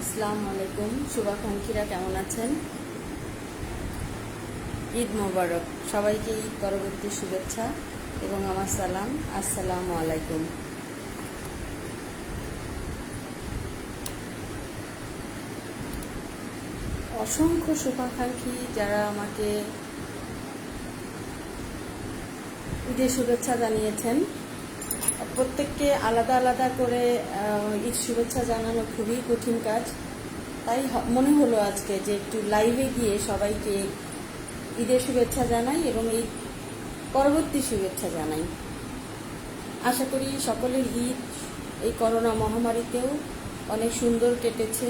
আসসালামু আলাইকুম। শুভাকাঙ্ক্ষীরা কেমন আছেন? ঈদ মোবারক। সবাইকে ঈদ পরবর্তী শুভেচ্ছা এবং আমার সালাম। আসসালামু আলাইকুম। অসংখ্য শুভাকাঙ্ক্ষী যারা আমাকে ঈদের শুভেচ্ছা জানিয়েছেন, প্রত্যেককে আলাদা আলাদা করে ঈদ শুভেচ্ছা জানানো খুবই কঠিন কাজ। তাই মনে হলো আজকে যে একটু লাইভে গিয়ে সবাইকে ঈদের শুভেচ্ছা জানাই এবং ঈদ পরবর্তী শুভেচ্ছা জানাই। আশা করি সকলের ঈদ এই করোনা মহামারীতেও অনেক সুন্দর কেটেছে,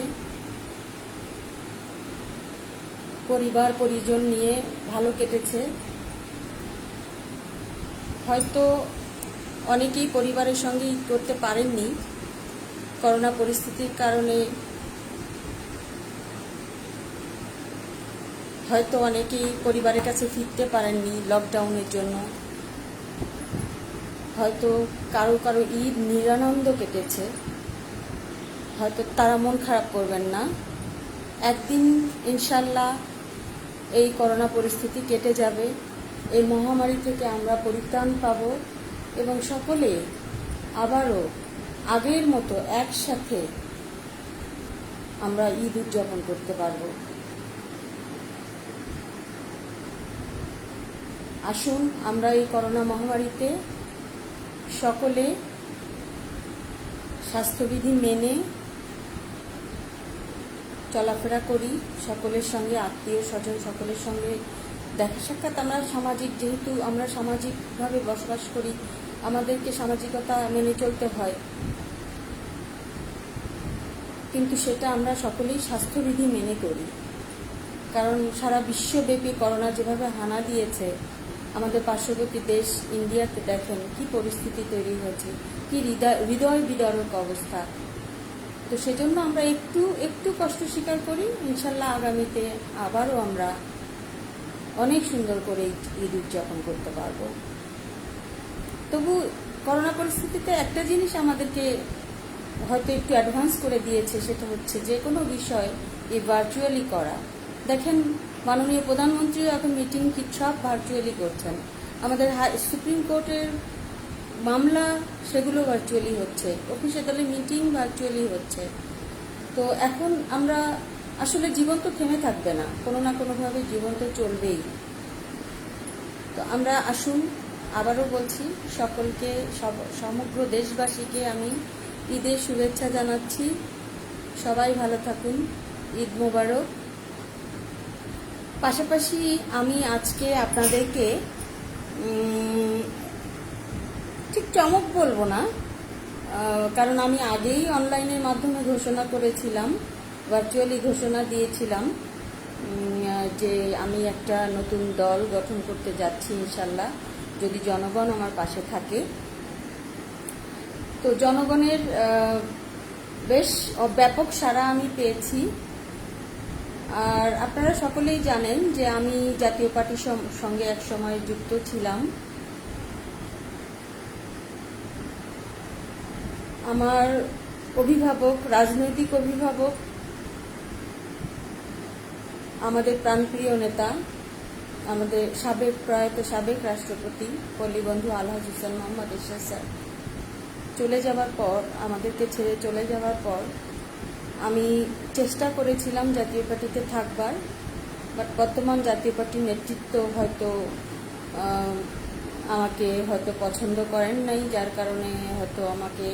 পরিবার পরিজন নিয়ে ভালো কেটেছে। হয়তো অনেকেই পরিবারের সঙ্গে ঈদ করতে পারেননি, করোনা পরিস্থিতির কারণে হয়তো অনেকেই পরিবারের কাছে ফিরতে পারেননি লকডাউনের জন্য। হয়তো কারো কারো ঈদ নিরানন্দ কেটেছে, হয়তো তারা মন খারাপ করবেন না। একদিন ইনশাল্লাহ এই করোনা পরিস্থিতি কেটে যাবে, এই মহামারী থেকে আমরা পরিত্রাণ পাব এবং সকলে আবারও আগের মতো একসাথে আমরা ঈদ উদযাপন করতে পারব। আসুন আমরা এই করোনা মহামারীতে সকলে স্বাস্থ্যবিধি মেনে চলাফেরা করি, সকলের সঙ্গে আত্মীয় স্বজন সকলের সঙ্গে দেখা সাক্ষাৎ। আমরা সামাজিক, যেহেতু আমরা সামাজিকভাবে বসবাস করি, আমাদেরকে সামাজিকতা মেনে চলতে হয়, কিন্তু সেটা আমরা সকলেই স্বাস্থ্যবিধি মেনে করি। কারণ সারা বিশ্বব্যাপী করোনা যেভাবে হানা দিয়েছে, আমাদের পার্শ্ববর্তী দেশ ইন্ডিয়াতে দেখেন কি পরিস্থিতি তৈরি হয়েছে, কি হৃদয় বিদারক অবস্থা। তো সেজন্য আমরা একটু কষ্ট স্বীকার করি। ইনশাল্লাহ আগামীতে আবারও আমরা অনেক সুন্দর করে ঈদ উদযাপন করতে পারবো। তবু করোনা পরিস্থিতিতে একটা জিনিস আমাদেরকে হয়তো একটু অ্যাডভান্স করে দিয়েছে, সেটা হচ্ছে যে কোনো বিষয় এই ভার্চুয়ালি করা। দেখেন মাননীয় প্রধানমন্ত্রীও এখন মিটিং সব ভার্চুয়ালি করছেন। আমাদের সুপ্রিম কোর্টের মামলা সেগুলো ভার্চুয়ালি হচ্ছে, অফিস আদালতের মিটিং ভার্চুয়ালি হচ্ছে। তো এখন আমরা আসলে জীবন তো থেমে থাকবে না, কোনো না কোনোভাবে জীবন তো চলবেই। তো আমরা আসুন, আবারও বলছি সকলকে, সমগ্র দেশবাসীকে আমি ঈদের শুভেচ্ছা জানাচ্ছি। সবাই ভালো থাকুন, ঈদ মোবারক। পাশাপাশি আমি আজকে আপনাদেরকে ঠিক চমক বলবো না, কারণ আমি আগেই অনলাইনের মাধ্যমে ঘোষণা করেছিলাম, ভার্চুয়ালি ঘোষণা দিয়েছিলাম যে আমি একটা নতুন দল গঠন করতে যাচ্ছি ইনশাল্লাহ, যদি জনগণ আমার পাশে থাকে। তো জনগণের বেশ ব্যাপক সাড়া আমি পেয়েছি। আর আপনারা সকলেই জানেন যে আমি জাতীয় পার্টির সঙ্গে এক সময় যুক্ত ছিলাম। আমার অভিভাবক, রাজনৈতিক অভিভাবক, আমাদের প্রাণপ্রিয় নেতা, আমাদের প্রয়াত সাবেক রাষ্ট্রপতি পল্লীবন্ধু আলহাজ হোসেন মোহাম্মদ এরশাদ স্যার চলে যাওয়ার পর, আমাদেরকে ছেড়ে চলে যাওয়ার পর আমি চেষ্টা করেছিলাম জাতীয় পার্টিতে থাকবার, বাট বর্তমান জাতীয় পার্টির নেতৃত্ব হয়তো আমাকে হয়তো পছন্দ করেন নাই, যার কারণে হয়তো আমাকে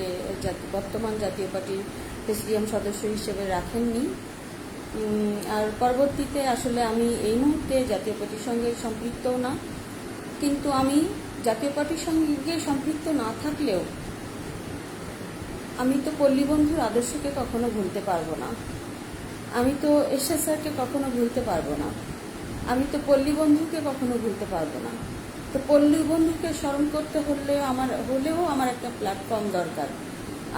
বর্তমান জাতীয় পার্টির প্রেসিডিয়াম সদস্য হিসেবে রাখেননি। আর পরবর্তীতে আসলে আমি এই মুহূর্তে জাতীয় পার্টির সঙ্গে সম্পৃক্তও না, কিন্তু আমি জাতীয় পার্টির সঙ্গে সম্পৃক্ত না থাকলেও আমি তো পল্লীবন্ধুর আদর্শকে কখনো ভুলতে পারবো না, আমি তো এরশাদ স্যারকে কখনো ভুলতে পারবো না, আমি তো পল্লীবন্ধুকে কখনো ভুলতে পারবো না। তো পল্লীবন্ধুকে স্মরণ করতে হলেও আমার একটা প্ল্যাটফর্ম দরকার।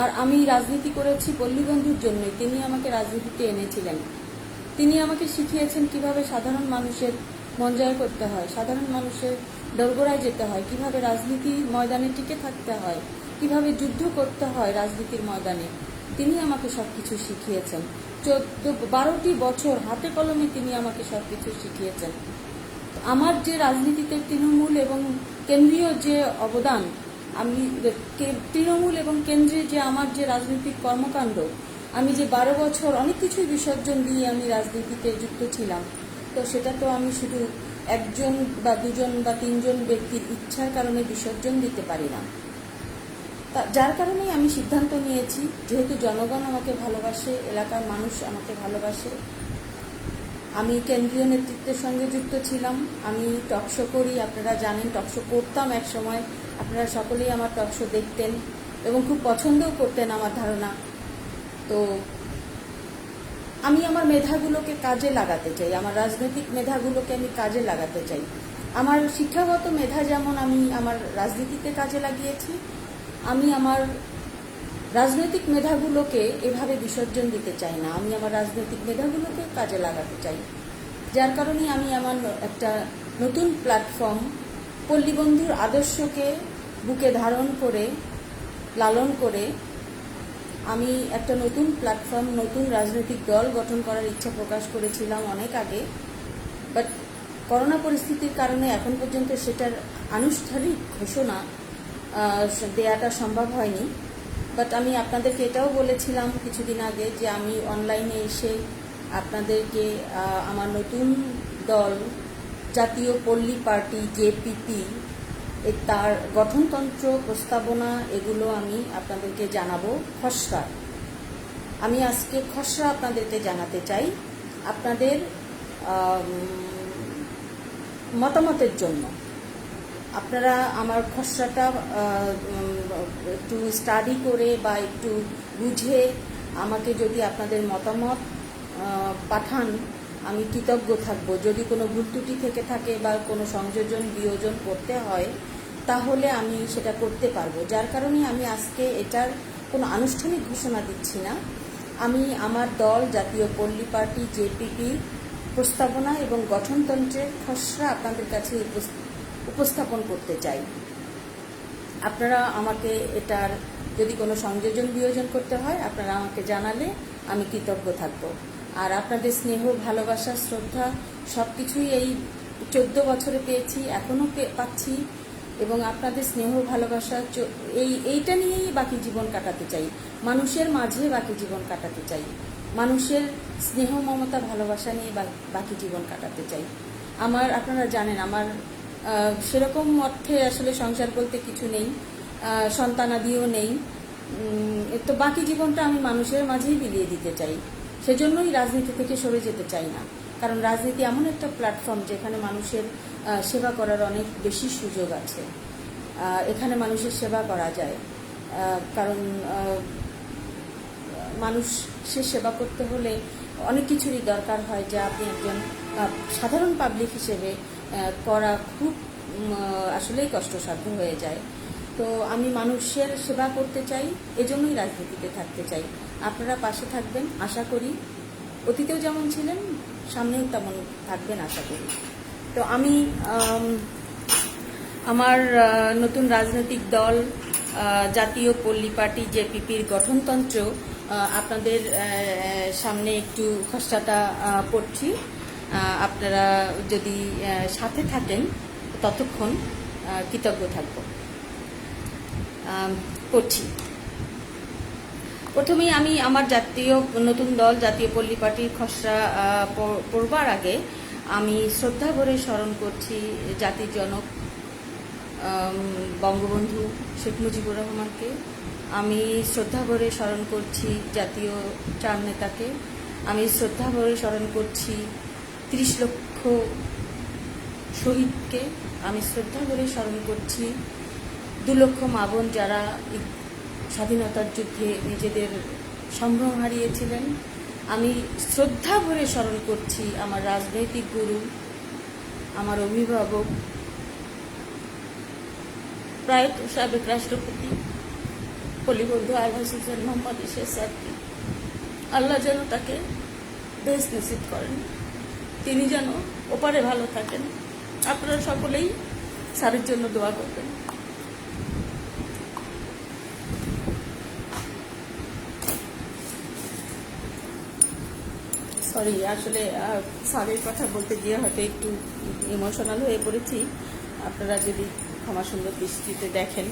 আর আমি রাজনীতি করেছি পল্লীবন্ধুর জন্যই। তিনি আমাকে রাজনীতিতে এনেছিলেন, তিনি আমাকে শিখিয়েছেন কিভাবে সাধারণ মানুষের মন জয় করতে হয়, সাধারণ মানুষের দোরগোড়ায় যেতে হয়, কিভাবে রাজনীতির ময়দানে টিকে থাকতে হয়, কিভাবে যুদ্ধ করতে হয় রাজনীতির ময়দানে। তিনি আমাকে সব কিছু শিখিয়েছেন। 12টি বছর হাতে কলমে তিনি আমাকে সব কিছু শিখিয়েছেন। আমার যে রাজনীতিতে তৃণমূল এবং কেন্দ্রীয় যে অবদান, আমি তৃণমূল এবং কেন্দ্রে যে আমার যে রাজনৈতিক কর্মকাণ্ড, আমি যে 12 বছর অনেক কিছুই বিসর্জন দিয়ে আমি রাজনীতিতে যুক্ত ছিলাম, তো সেটা তো আমি শুধু একজন বা দুজন বা তিনজন ব্যক্তির ইচ্ছার কারণে বিসর্জন দিতে পারি না। যার কারণেই আমি সিদ্ধান্ত নিয়েছি, যেহেতু জনগণ আমাকে ভালোবাসে, এলাকার মানুষ আমাকে ভালোবাসে, আমি কেন্দ্রীয় নেতৃত্বের সঙ্গে যুক্ত ছিলাম, আমি টকশো করি, আপনারা জানেন টকশো করতাম এক সময়, আপনারা সকলেই আমার টকশো দেখতেন এবং খুব পছন্দও করতেন আমার ধারণা। তো আমি আমার মেধাগুলোকে কাজে লাগাতে চাই, আমার রাজনৈতিক মেধাগুলোকে আমি কাজে লাগাতে চাই। আমার শিক্ষাগত মেধা যেমন আমি আমার রাজনীতিতে কাজে লাগিয়েছি, আমি আমার রাজনৈতিক মেধাগুলোকে এভাবে বিসর্জন দিতে চাই না, আমি আমার রাজনৈতিক মেধাগুলোকে কাজে লাগাতে চাই। যার কারণে আমি আমার একটা নতুন প্ল্যাটফর্ম, পল্লীবন্ধুর আদর্শকে বুকে ধারণ করে লালন করে আমি একটা নতুন প্ল্যাটফর্ম, নতুন রাজনৈতিক দল গঠন করার ইচ্ছা প্রকাশ করেছিলাম অনেক আগে। বাট করোনা পরিস্থিতির কারণে এখন পর্যন্ত সেটার আনুষ্ঠানিক ঘোষণা দেওয়াটা সম্ভব হয়নি। বাট আমি আপনাদেরকে এটাও বলেছিলাম কিছুদিন আগে যে আমি অনলাইনে এসে আপনাদেরকে আমার নতুন দল জাতীয় পল্লী পার্টি জেপিপি তার গঠনতন্ত্র প্রস্তাবনা এগুলো আমি আপনাদেরকে জানাবো খসড়া। আমি আজকে খসড়া আপনাদেরকে জানাতে চাই আপনাদের মতামতের জন্য। আপনারা আমার খসড়াটা একটু স্টাডি করে বা একটু বুঝে আমাকে যদি আপনাদের মতামত পাঠান আমি কৃতজ্ঞ থাকব। যদি কোনো ভুল ত্রুটি থেকে থাকে বা কোনো সংযোজন বিয়োজন করতে হয় তাহলে আমি সেটা করতে পারবো। যার কারণে আমি আজকে এটার কোনো আনুষ্ঠানিক ঘোষণা দিচ্ছি না। আমি আমার দল জাতীয় পল্লী পার্টি জেপিপি প্রস্তাবনা এবং গঠনতন্ত্রের খসড়া আপনাদের কাছে উপস্থাপন করতে চাই। আপনারা আমাকে এটার যদি কোনো সংযোজন বিয়োজন করতে হয় আপনারা আমাকে জানালে আমি কৃতজ্ঞ থাকব। আর আপনাদের স্নেহ, ভালোবাসা, শ্রদ্ধা সব কিছুই এই 14 বছরে পেয়েছি, এখনও পাচ্ছি এবং আপনাদের স্নেহ ভালোবাসা এইটা নিয়েই বাকি জীবন কাটাতে চাই। মানুষের মাঝে বাকি জীবন কাটাতে চাই, মানুষের স্নেহ মমতা ভালোবাসা নিয়ে বাকি জীবন কাটাতে চাই। আপনারা জানেন আমার সেরকম অর্থে আসলে সংসার বলতে কিছু নেই, সন্তানাদিও নেই, তো বাকি জীবনটা আমি মানুষের মাঝেই বিলিয়ে দিতে চাই। সেজন্যই রাজনীতি থেকে সরে যেতে চাই না, কারণ রাজনীতি এমন একটা প্ল্যাটফর্ম যেখানে মানুষের সেবা করার অনেক বেশি সুযোগ আছে। এখানে মানুষের সেবা করা যায়, কারণ মানুষের সেবা করতে হলে অনেক কিছুরই দরকার হয়, যা আপনি একজন সাধারণ পাবলিক হিসেবে করা খুব আসলেই কষ্টসাধ্য হয়ে যায়। তো আমি মানুষের সেবা করতে চাই, এজন্যই রাজনীতিতে থাকতে চাই। আপনারা পাশে থাকবেন আশা করি, অতীতেও যেমন ছিলেন সামনেও তেমন থাকবেন আশা করি। তো আমি আমার নতুন রাজনৈতিক দল জাতীয় পল্লী পার্টি জেপিপির গঠনতন্ত্র আপনাদের সামনে একটু খসড়াটা পড়ছি। আপনারা যদি সাথে থাকেন ততক্ষণ কৃতজ্ঞ থাকব। পড়ছি। প্রথমেই আমি আমার নতুন দল জাতীয় পল্লী পার্টির খসড়া পড়বার আগে আমি শ্রদ্ধা ভরে স্মরণ করছি জাতির জনক বঙ্গবন্ধু শেখ মুজিবুর রহমানকে। আমি শ্রদ্ধা ভরে স্মরণ করছি জাতীয় 4 নেতাকে। আমি শ্রদ্ধা ভরে স্মরণ করছি 30 লক্ষ শহীদকে। আমি শ্রদ্ধা ভরে স্মরণ করছি 2 লক্ষ মা বোন যারা স্বাধীনতার যুদ্ধে নিজেদের সম্ভ্রম হারিয়েছিলেন। আমি শ্রদ্ধা ভরে স্মরণ করছি আমার রাজনৈতিক গুরু, আমার অভিভাবক, প্রয়াত সাবেক রাষ্ট্রপতি পল্লীবন্ধু আলহাজ হুসেন মোহাম্মদ ইরশাদ স্যারকে। আল্লাহ যেন তাকে বেশ নসিব করেন, তিনি যেন ওপারে ভালো থাকেন। আপনারা সকলেই স্যারের জন্য দোয়া করবেন। সরি, আসলে স্যারের কথা বলতে গিয়ে হয়তো একটু ইমোশনাল হয়ে পড়েছি। আপনারা যদি ক্ষমা সুন্দর দৃষ্টিতে দেখেন।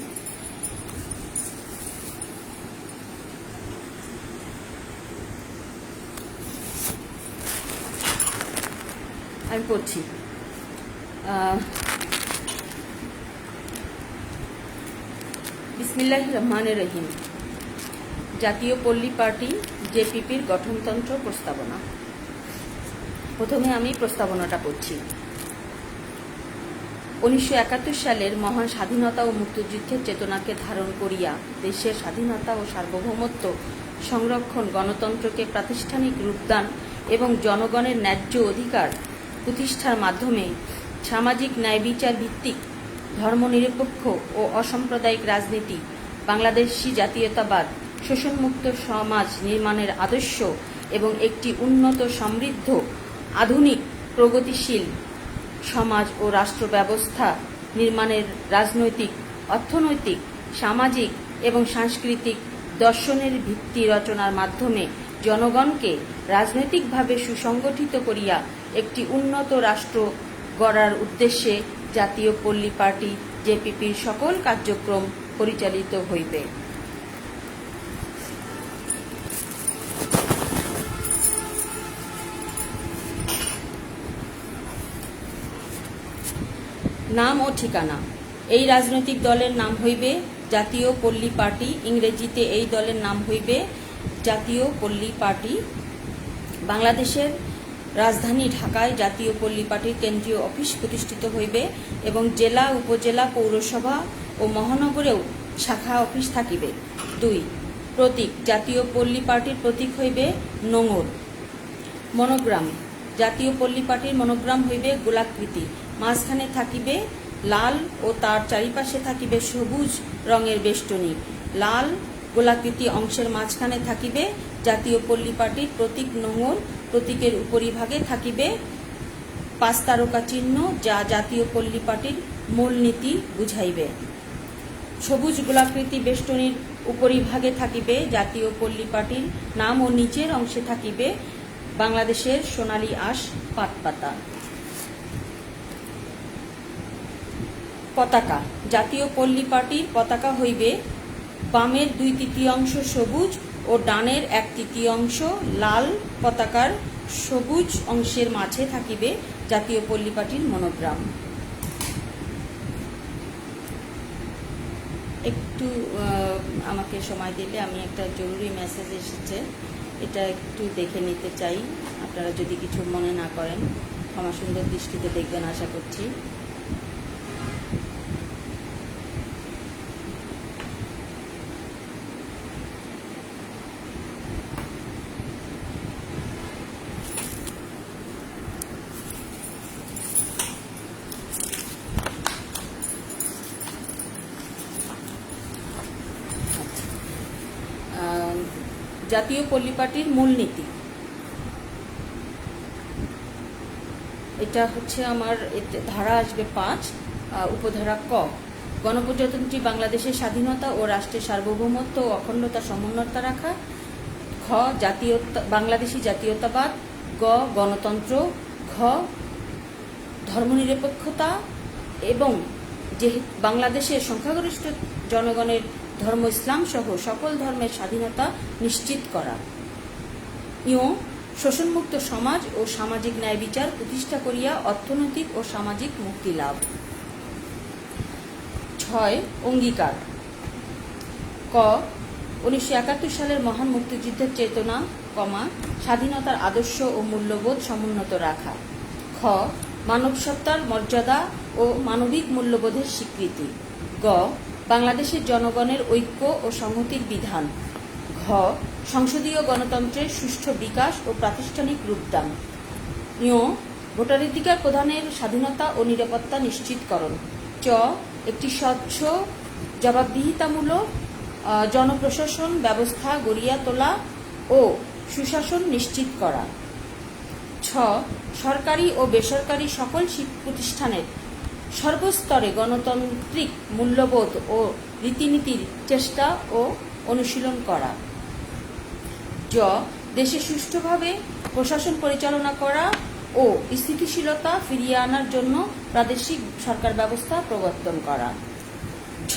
আমি পড়ছি। বিসমিল্লাহির রহমানির রহিম। জাতীয় পল্লী পার্টি জেপিপির গঠনতন্ত্র প্রস্তাবনা। প্রথমে আমি প্রস্তাবনাটা পড়ছি। 1971 সালের মহান স্বাধীনতা ও মুক্তিযুদ্ধের চেতনাকে ধারণ করিয়া দেশের স্বাধীনতা ও সার্বভৌমত্ব সংরক্ষণ, গণতন্ত্রকে প্রাতিষ্ঠানিক রূপদান এবং জনগণের ন্যায্য অধিকার প্রতিষ্ঠার মাধ্যমে সামাজিক ন্যায়বিচার ভিত্তিক ধর্মনিরপেক্ষ ও অসাম্প্রদায়িক রাজনীতি, বাংলাদেশি জাতীয়তাবাদ, শোষণমুক্ত সমাজ নির্মাণের আদর্শ এবং একটি উন্নত, সমৃদ্ধ, আধুনিক, প্রগতিশীল সমাজ ও রাষ্ট্র ব্যবস্থা নির্মাণের রাজনৈতিক, অর্থনৈতিক, সামাজিক এবং সাংস্কৃতিক দর্শনের ভিত্তি রচনার মাধ্যমে জনগণকে রাজনৈতিকভাবে সুসংগঠিত করিয়া একটি উন্নত রাষ্ট্র গড়ার উদ্দেশ্যে জাতীয় পল্লী পার্টি জেপিপির সকল কার্যক্রম পরিচালিত হইবে। নাম ও ঠিকানা। এই রাজনৈতিক দলের নাম হইবে জাতীয় পল্লী পার্টি। ইংরেজিতে এই দলের নাম হইবে জাতীয় পল্লী পার্টি। বাংলাদেশের রাজধানী ঢাকায় জাতীয় পল্লী পার্টির কেন্দ্রীয় অফিস প্রতিষ্ঠিত হইবে এবং জেলা, উপজেলা, পৌরসভা ও মহানগরেও শাখা অফিস থাকিবে। 2. প্রতীক। জাতীয় পল্লী পার্টির প্রতীক হইবে নোঙর। মনোগ্রাম। জাতীয় পল্লী পার্টির মনোগ্রাম হইবে গোলাকৃতি। মাঝখানে থাকিবে লাল ও তার চারিপাশে থাকিবে সবুজ রঙের বেষ্টনী। লাল গোলাকৃতি অংশের মাঝখানে থাকিবে জাতীয় পল্লী পার্টির প্রতীক নোঙর। প্রতীকের উপরিভাগে থাকিবে 5 তারকা চিহ্ন, যা জাতীয় পল্লী পার্টির মূলনীতি বুঝাইবে। সবুজ গোলাকৃতি বেষ্টনীর উপরিভাগে থাকিবে জাতীয় পল্লী পার্টির নাম ও নিচের অংশে থাকিবে বাংলাদেশের সোনালী আঁশ পাটপাতা। পতাকা। জাতীয় পল্লী পার্টির পতাকা হইবে বামের 2/3 সবুজ ও ডানের 1/3 লাল। পতাকার সবুজ অংশের মাঝে থাকিবে জাতীয় পল্লী পার্টির মনোগ্রাম। একটু আমাকে সময় দিলে আমি একটা জরুরি মেসেজ এসেছে, এটা একটু দেখে নিতে চাই। আপনারা যদি কিছু মনে না করেন, ক্ষমা সুন্দর দৃষ্টিতে দেখবেন আশা করছি। জাতীয় পল্লী পার্টির মূলনীতি, এটা হচ্ছে আমার ধারা আসবে 5, উপধারা ক। গণপ্রজাতন্ত্রী বাংলাদেশের স্বাধীনতা ও রাষ্ট্রের সার্বভৌমত্ব ও অখণ্ডতা সমুন্নত রাখা। খ. বাংলাদেশি জাতীয়তাবাদ। গ. গণতন্ত্র। ঘ. ধর্মনিরপেক্ষতা এবং বাংলাদেশের সংখ্যাগরিষ্ঠ জনগণের ধর্ম ইসলাম সহ সকল ধর্মের স্বাধীনতা নিশ্চিত করা। ঞ. শোষণমুক্ত সমাজ ও সামাজিক ন্যায় বিচার প্রতিষ্ঠা করিয়া অর্থনৈতিক ও সামাজিক মুক্তি লাভ। 6. অঙ্গীকার। ক. 1971 সালের মহান মুক্তিযুদ্ধের চেতনা, স্বাধীনতার আদর্শ ও মূল্যবোধ সমুন্নত রাখা। খ. মানবসত্তার মর্যাদা ও মানবিক মূল্যবোধের স্বীকৃতি। গ. বাংলাদেশের জনগণের ঐক্য ও সংহতির বিধান। ঘ. সংসদীয় গণতন্ত্রের সুষ্ঠু বিকাশ ও প্রাতিষ্ঠানিক রূপদান। ঞ. ভোটাধিকার প্রদানের স্বাধীনতা ও নিরাপত্তা নিশ্চিতকরণ। চ. একটি স্বচ্ছ, জবাবদিহিতামূলক জনপ্রশাসন ব্যবস্থা গড়িয়া তোলা ও সুশাসন নিশ্চিত করা। ছ. সরকারি ও বেসরকারি সকল প্রতিষ্ঠানের সর্বস্তরে গণতান্ত্রিক মূল্যবোধ ও রীতিনীতির চেষ্টা ও অনুশীলন করা। জ. দেশে সুষ্ঠুভাবে প্রশাসন পরিচালনা করা ও স্থিতিশীলতা ফিরিয়ে আনার জন্য প্রাদেশিক সরকার ব্যবস্থা প্রবর্তন করা। ঝ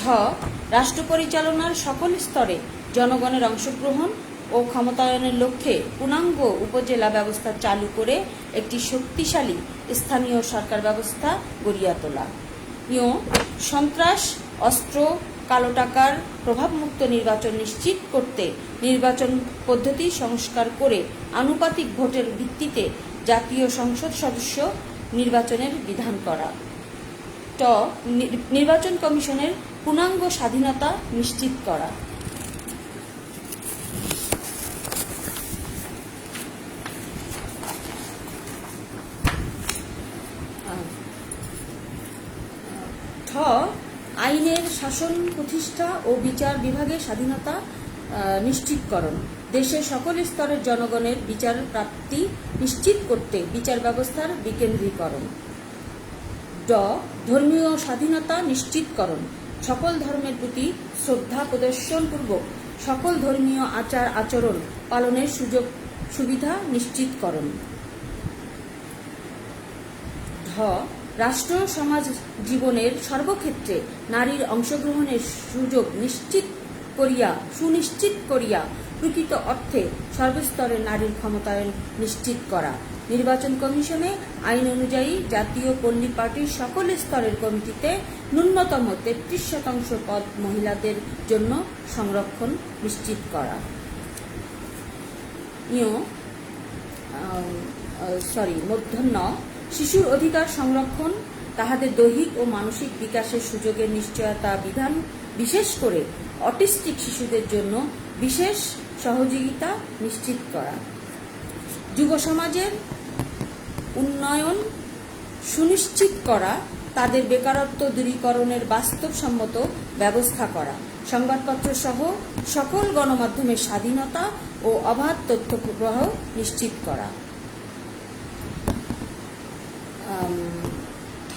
রাষ্ট্র পরিচালনার সকল স্তরে জনগণের অংশগ্রহণ ও ক্ষমতায়নের লক্ষ্যে পূর্ণাঙ্গ উপজেলা ব্যবস্থা চালু করে একটি শক্তিশালী স্থানীয় সরকার ব্যবস্থা গড়িয়া তোলা। সন্ত্রাস, অস্ত্র, কালো টাকার প্রভাবমুক্ত নির্বাচন নিশ্চিত করতে নির্বাচন পদ্ধতি সংস্কার করে আনুপাতিক ভোটের ভিত্তিতে জাতীয় সংসদ সদস্য নির্বাচনের বিধান করা। ট নির্বাচন কমিশনের পূর্ণাঙ্গ স্বাধীনতা নিশ্চিত করা। ঠ আইনের শাসন প্রতিষ্ঠা ও বিচার বিভাগের স্বাধীনতা নিশ্চিতকরণ, দেশের সকল স্তরের জনগণের বিচার প্রাপ্তি নিশ্চিত করতে বিচার ব্যবস্থার বিকেন্দ্রীকরণ। ড ধর্মীয় স্বাধীনতা নিশ্চিতকরণ, সকল ধর্মের প্রতি শ্রদ্ধা প্রদর্শনপূর্বক সকল ধর্মীয় আচার আচরণ পালনের সুযোগ সুবিধা নিশ্চিতকরণ। ধ রাষ্ট্র সমাজ জীবনের সর্বক্ষেত্রে নারীর অংশগ্রহণের সুযোগ সুনিশ্চিত করিয়া প্রকৃত অর্থে সর্বস্তরে নারীর ক্ষমতায়ন নিশ্চিত করা। নির্বাচন কমিশনে আইন অনুযায়ী জাতীয় পল্লী পার্টির সকল স্তরের কমিটিতে ন্যূনতম 33% পদ মহিলাদের জন্য সংরক্ষণ নিশ্চিত করা। মূর্ধন্য শিশুর অধিকার সংরক্ষণ, তাহাদের দৈহিক ও মানসিক বিকাশের সুযোগের নিশ্চয়তা বিধান, বিশেষ করে অটিস্টিক শিশুদের জন্য বিশেষ সহযোগিতা নিশ্চিত করা। যুব সমাজের উন্নয়ন সুনিশ্চিত করা, তাদের বেকারত্ব দূরীকরণের বাস্তবসম্মত ব্যবস্থা করা। সংবাদপত্র সহ সকল গণমাধ্যমের স্বাধীনতা ও অবাধ তথ্য প্রবাহ নিশ্চিত করা। ঠ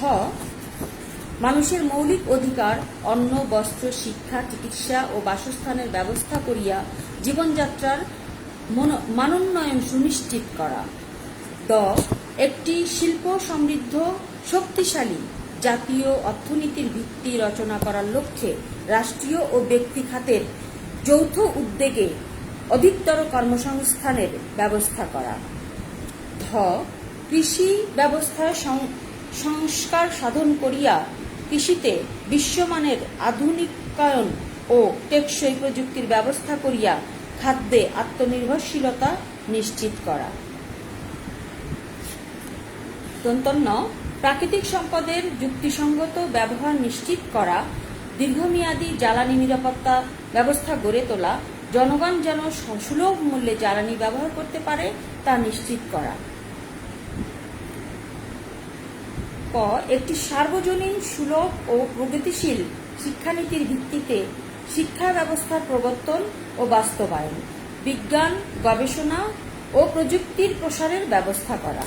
মানুষের মৌলিক অধিকার অন্ন, বস্ত্র, শিক্ষা, চিকিৎসা ও বাসস্থানের ব্যবস্থা করিয়া জীবনযাত্রার মানোন্নয়ন সুনিশ্চিত করা। ড একটি শিল্প সমৃদ্ধ শক্তিশালী জাতীয় অর্থনীতির ভিত্তি রচনা করার লক্ষ্যে রাষ্ট্রীয় ও ব্যক্তি খাতের যৌথ উদ্যোগে অধিকতর কর্মসংস্থানের ব্যবস্থা করা। ধ কৃষি ব্যবস্থার সংস্কার সাধন করিয়া কৃষিতে বিশ্বমানের আধুনিকায়ন ও টেকসই প্রযুক্তির ব্যবস্থা করিয়া খাদ্যে আত্মনির্ভরশীলতা নিশ্চিত করা। ন প্রাকৃতিক সম্পদের যুক্তিসঙ্গত ব্যবহার নিশ্চিত করা, দীর্ঘমেয়াদী জ্বালানি নিরাপত্তা ব্যবস্থা গড়ে তোলা, জনগণ যেন সুলভ মূল্যে জ্বালানি ব্যবহার করতে পারে তা নিশ্চিত করা। ক একটি সার্বজনীন, সুলভ ও প্রগতিশীল শিক্ষানীতির ভিত্তিতে শিক্ষা ব্যবস্থার প্রবর্তন ও বাস্তবায়ন, বিজ্ঞান, গবেষণা ও প্রযুক্তির প্রসারের ব্যবস্থা করা।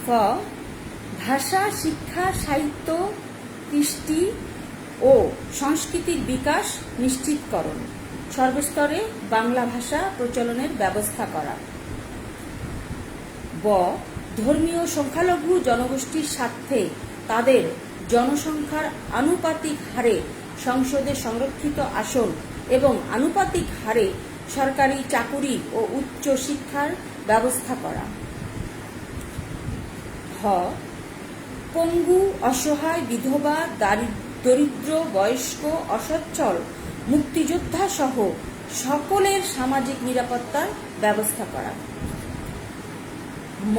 ক ভাষা, শিক্ষা, সাহিত্য, কৃষ্টি ও সংস্কৃতির বিকাশ নিশ্চিতকরণ, সর্বস্তরে বাংলা ভাষা প্রচলনের ব্যবস্থা করা। ব ধর্মীয় সংখ্যালঘু জনগোষ্ঠীর স্বার্থে তাদের জনসংখ্যার আনুপাতিক হারে সংসদে সংরক্ষিত আসন এবং আনুপাতিক হারে সরকারি চাকুরি ও উচ্চ শিক্ষার ব্যবস্থা করা। হ পঙ্গু, অসহায়, বিধবা, দরিদ্র, বয়স্ক, অসচ্ছল, মুক্তিযোদ্ধা সহ সকলের সামাজিক নিরাপত্তার ব্যবস্থা করা। ম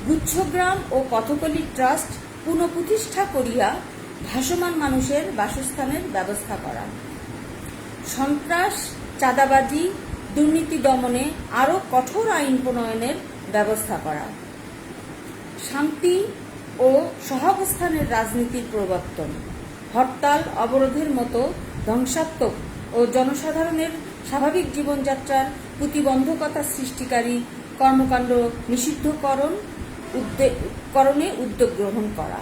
গুচ্ছগ্রাম ও কথকলি ট্রাস্ট পুনঃপ্রতিষ্ঠা করিয়া ভাসমান মানুষের বাসস্থানের ব্যবস্থা করা। সন্ত্রাস, চাঁদাবাজি, দুর্নীতি দমনে আরও কঠোর আইন প্রণয়নের ব্যবস্থা করা। শান্তি ও সহাবস্থানের রাজনীতির প্রবর্তন, হরতাল, অবরোধের মতো ধ্বংসাত্মক ও জনসাধারণের স্বাভাবিক জীবনযাত্রার প্রতিবন্ধকতা সৃষ্টিকারী কর্মকাণ্ড নিষিদ্ধকরণে উদ্যোগ গ্রহণ করা।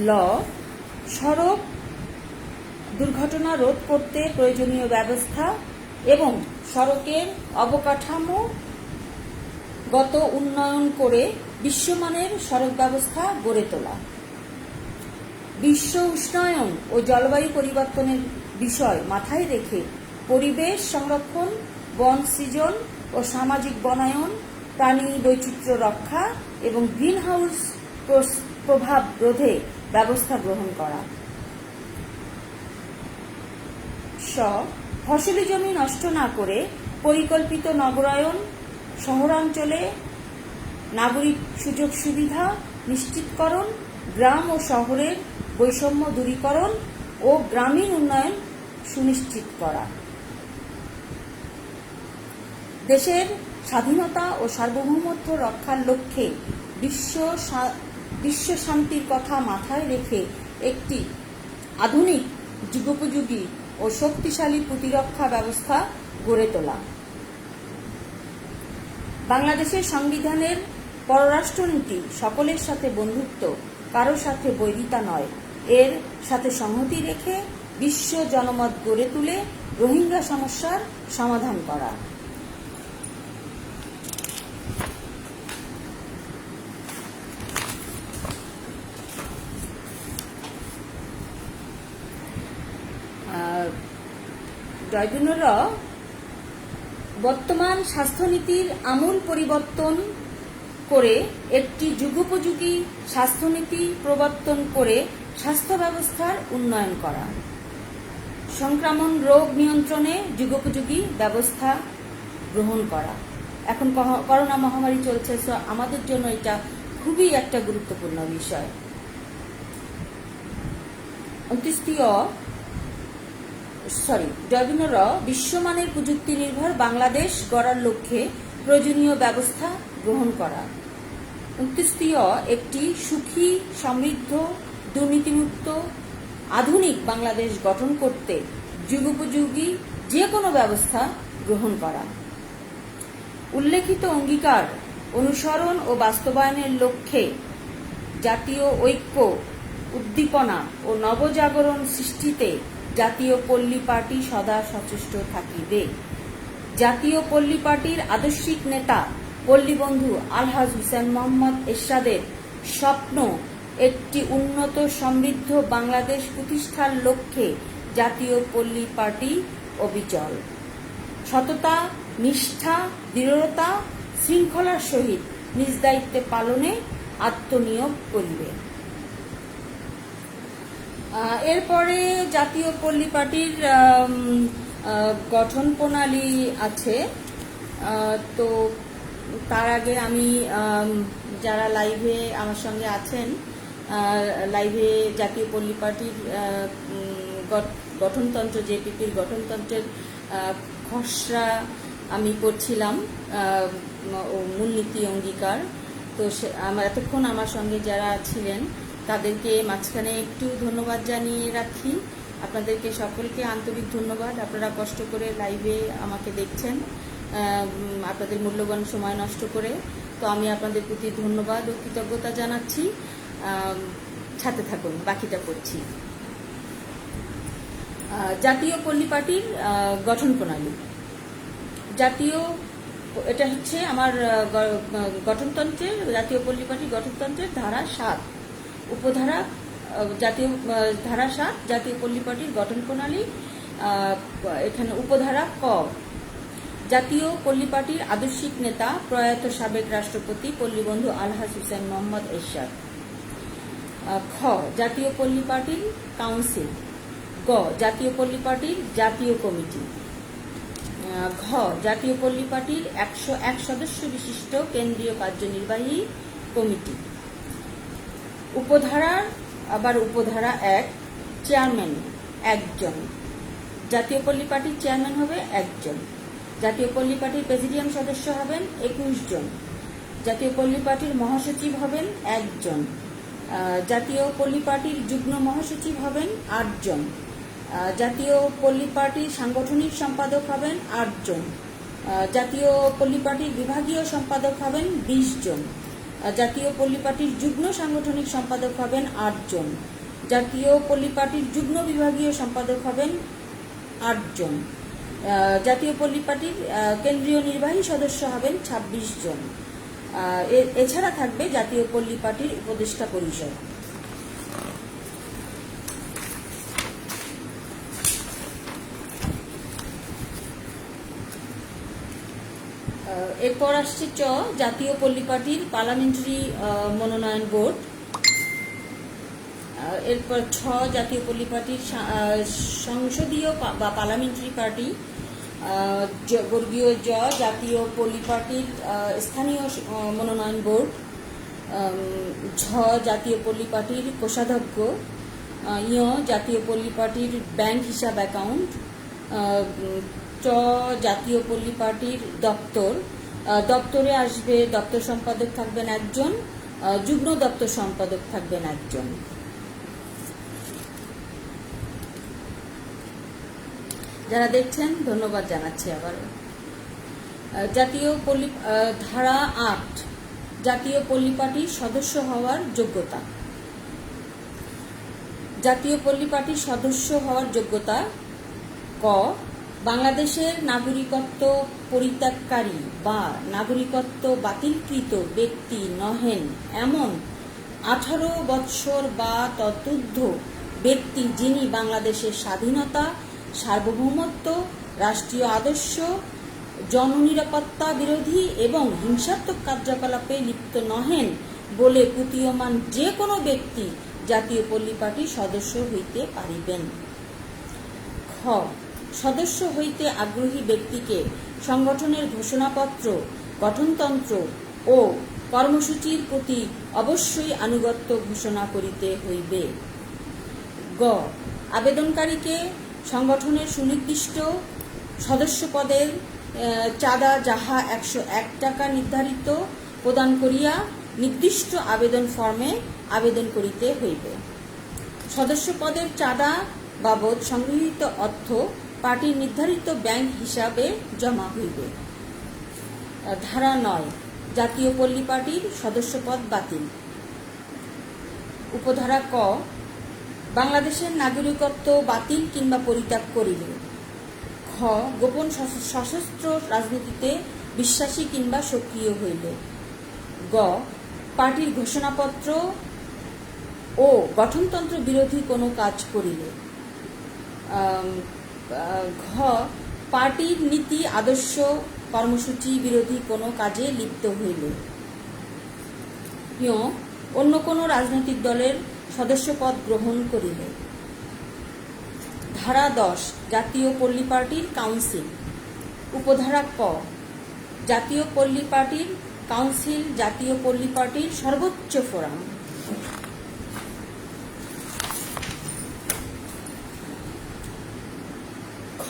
ল সড়ক দুর্ঘটনা রোধ করতে প্রয়োজনীয় ব্যবস্থা এবং সড়কের অবকাঠামোগত উন্নয়ন করে বিশ্বমানের সড়ক ব্যবস্থা গড়ে তোলা। বিশ্ব উষ্ণায়ন ও জলবায়ু পরিবর্তনের বিষয় মাথায় রেখে পরিবেশ সংরক্ষণ, বন সৃজন ও সামাজিক বনায়ন, প্রাণী বৈচিত্র্য রক্ষা এবং গ্রিনহাউস প্রভাব রোধে ব্যবস্থা গ্রহণ করা। ফসলি জমি নষ্ট না করে পরিকল্পিত নগরায়ন, শহরাঞ্চলে নাগরিক সুযোগ সুবিধা নিশ্চিতকরণ, গ্রাম ও শহরের বৈষম্য দূরীকরণ ও গ্রামীণ উন্নয়ন সুনিশ্চিত করা। দেশের স্বাধীনতা ও সার্বভৌমত্ব রক্ষার লক্ষ্যে বিশ্ব শান্তির কথা মাথায় রেখে একটি আধুনিক, যুগোপযোগী ও শক্তিশালী প্রতিরক্ষা ব্যবস্থা গড়ে তোলা। বাংলাদেশের সংবিধানের পররাষ্ট্রনীতি সকলের সাথে বন্ধুত্ব, কারো সাথে বৈরিতা নয়, এর সাথে সংহতি রেখে বিশ্ব জনমত গড়ে তুলে রোহিঙ্গা সমস্যার সমাধান করা। জয়জুনুর বর্তমান স্বাস্থ্যনীতির আমূল পরিবর্তন করে একটি যুগোপযোগী স্বাস্থ্যনীতি প্রবর্তন করে স্বাস্থ্য ব্যবস্থার উন্নয়ন করা। সংক্রামক রোগ নিয়ন্ত্রণে যুগোপযোগী ব্যবস্থা গ্রহণ করা। এখন করোনা মহামারী চলছে, সো আমাদের জন্য এটা খুবই একটা গুরুত্বপূর্ণ বিষয়। 29 বিশ্বমানের প্রযুক্তি নির্ভর বাংলাদেশ গড়ার লক্ষ্যে প্রয়োজনীয় ব্যবস্থা গ্রহণ করা। 29 একটি সুখী, সমৃদ্ধ, দুর্নীতিমুক্ত, আধুনিক বাংলাদেশ গঠন করতে যুগোপযোগী যে কোনো ব্যবস্থা গ্রহণ করা। উল্লেখিত অঙ্গীকার অনুসরণ ও বাস্তবায়নের লক্ষ্যে জাতীয় ঐক্য, উদ্দীপনা ও নবজাগরণ সৃষ্টিতে জাতীয় পল্লী পার্টি সদা সচেষ্ট থাকিবে। জাতীয় পল্লী পার্টির আদর্শিক নেতা পল্লীবন্ধু আলহাজ হুসেইন মোহাম্মদ এরশাদের স্বপ্ন একটি উন্নত সমৃদ্ধ বাংলাদেশ প্রতিষ্ঠার লক্ষ্যে জাতীয় পল্লী পার্টি অবিচল সততা, নিষ্ঠা, দৃঢ়তা, শৃঙ্খলার সহিত নিজ দায়িত্বে পালনে আত্মনিয়োগ করিবে। এরপরে জাতীয় পল্লী পার্টির গঠন প্রণালী আছে। তো তার আগে আমি যারা লাইভে আমার সঙ্গে আছেন, লাইভে জাতীয় পল্লী পার্টির গঠনতন্ত্র, জেপিপির গঠনতন্ত্রের খসড়া আমি পড়ছিলাম, মূলনীতি অঙ্গীকার। তো এতক্ষণ আমার সঙ্গে যারা ছিলেন তাদেরকে মাঝখানে একটু ধন্যবাদ জানিয়ে রাখি। আপনাদেরকে সকলকে আন্তরিক ধন্যবাদ। আপনারা কষ্ট করে লাইভে আমাকে দেখছেন, আপনাদের মূল্যবান সময় নষ্ট করে। তো আমি আপনাদের প্রতি ধন্যবাদ ও কৃতজ্ঞতা জানাচ্ছি। সাথে থাকুন, বাকিটা করছি। জাতীয় পল্লী পার্টির গঠন প্রণালী। এটা হচ্ছে আমার গঠনতন্ত্রের, জাতীয় পল্লী পার্টির গঠনতন্ত্রের ধারা 7 উপধারা, ধারা 7 জাতীয় পল্লী পার্টির গঠন প্রণালী। এখানে উপধারা ক, জাতীয় পল্লী পার্টির আদর্শিক নেতা প্রয়াত সাবেক রাষ্ট্রপতি পল্লীবন্ধু আলহাজ হুসেইন মোহাম্মদ এরশাদ। খ, জাতীয় পল্লী পার্টির কাউন্সিল। গ, জাতীয় পল্লী পার্টির জাতীয় কমিটি। ঘ, জাতীয় পল্লী পার্টির 101 সদস্য বিশিষ্ট কেন্দ্রীয় কার্যনির্বাহী কমিটি। উপধারা 1, চেয়ারম্যান 1 জন। জাতীয় পল্লী পার্টির চেয়ারম্যান হবে 1 জন। জাতীয় পল্লী পার্টির প্রেসিডিয়াম সদস্য হবেন 21 জন। জাতীয় পল্লী পার্টির মহাসচিব হবেন 1 জন। জাতীয় পল্লী পার্টির যুগ্ম মহাসচিব হবেন 8 জন। জাতীয় পল্লী পার্টির সাংগঠনিক সম্পাদক হবেন 8 জন। জাতীয় পল্লী পার্টির বিভাগীয় সম্পাদক হবেন 20 জন। জাতীয় পল্লী পার্টির যুগ্ম সাংগঠনিক সম্পাদক হবেন 8 জন। জাতীয় পল্লী পার্টির যুগ্ম বিভাগীয় সম্পাদক হবেন 8 জন। জাতীয় পল্লী পার্টির কেন্দ্রীয় নির্বাহী সদস্য হবেন 26 জন। এছাড়া থাকবে জাতীয় পল্লী পার্টির উপদেষ্টা পরিষদ। এরপর আসছে জাতীয় পল্লী পার্টির পার্লামেন্টারি মনোনয়ন বোর্ড। এরপর জাতীয় পল্লী পার্টির সংসদীয় বা পার্লামেন্টারি পার্টি। বর্গীয় জাতীয় পল্লী পার্টির স্থানীয় মনোনয়ন বোর্ড। জাতীয় পল্লী পার্টির কোষাধ্যক্ষ। জাতীয় পল্লী পার্টির ব্যাংক হিসাব অ্যাকাউন্ট। জাতীয় পল্লী পার্টির দপ্তর। দপ্তরে আসবে দপ্তর সম্পাদক থাকবেন 1 জন, যুগ্ম দপ্তর সম্পাদক থাকবেন 1 জন। যারা দেখছেন ধন্যবাদ জানাচ্ছি আবার। জাতীয় পল্লী ধারা 8 জাতীয় পল্লী পার্টির সদস্য হওয়ার যোগ্যতা। জাতীয় পল্লী পার্টির সদস্য হওয়ার যোগ্যতা: ক, বাংলাদেশের নাগরিকত্ব পরিত্যাগকারী বা নাগরিকত্ব বাতিলকৃত ব্যক্তি নহেন এমন 18 বৎসর বা ততোর্ধ্ব ব্যক্তি যিনি বাংলাদেশের স্বাধীনতা, সার্বভৌমত্ব, রাষ্ট্রীয় আদর্শ, জননিরাপত্তা বিরোধী এবং হিংসাত্মক কার্যকলাপে লিপ্ত নহেন বলে প্রতীয়মান যে কোনো ব্যক্তি জাতীয় পল্লী পার্টির সদস্য হইতে পারিবেন। খ, সদস্য হইতে আগ্রহী ব্যক্তিকে সংগঠনের ঘোষণাপত্র, গঠনতন্ত্র ও কর্মসূচির প্রতি অবশ্যই আনুগত্য ঘোষণা করিতে হইবে। গ, আবেদনকারীকে সংগঠনের সুনির্দিষ্ট সদস্যপদের চাঁদা যাহা 101 টাকা নির্ধারিত প্রদান করিয়া নির্দিষ্ট আবেদন ফর্মে আবেদন করিতে হইবে। সদস্যপদের চাঁদা বাবদ সংগৃহীত অর্থ পার্টির নির্ধারিত ব্যাংক হিসাবে জমা হইবে। ধারা 9 জাতীয় পল্লী পার্টির সদস্যপদ বাতিল। উপধারা ক, বাংলাদেশের নাগরিকত্ব বাতিল কিংবা পরিত্যাগ করিলে। খ, গোপন সশস্ত্র রাজনীতিতে বিশ্বাসী কিংবা সক্রিয় হইলে। গ, পার্টির ঘোষণাপত্র ও গঠনতন্ত্র বিরোধী কোনো কাজ করিলে। ঘ, পার্টির নীতি আদর্শ কর্মসূচি বিরোধী কোনো কাজে লিপ্ত হইলে। অন্য কোনো রাজনৈতিক দলের সদস্যপদ গ্রহণ করিলে। ধারা 10 জাতীয় পল্লী পার্টির কাউন্সিল। উপধারা ক, জাতীয় পল্লী পার্টির কাউন্সিল জাতীয় পল্লী পার্টির সর্বোচ্চ ফোরাম। খ,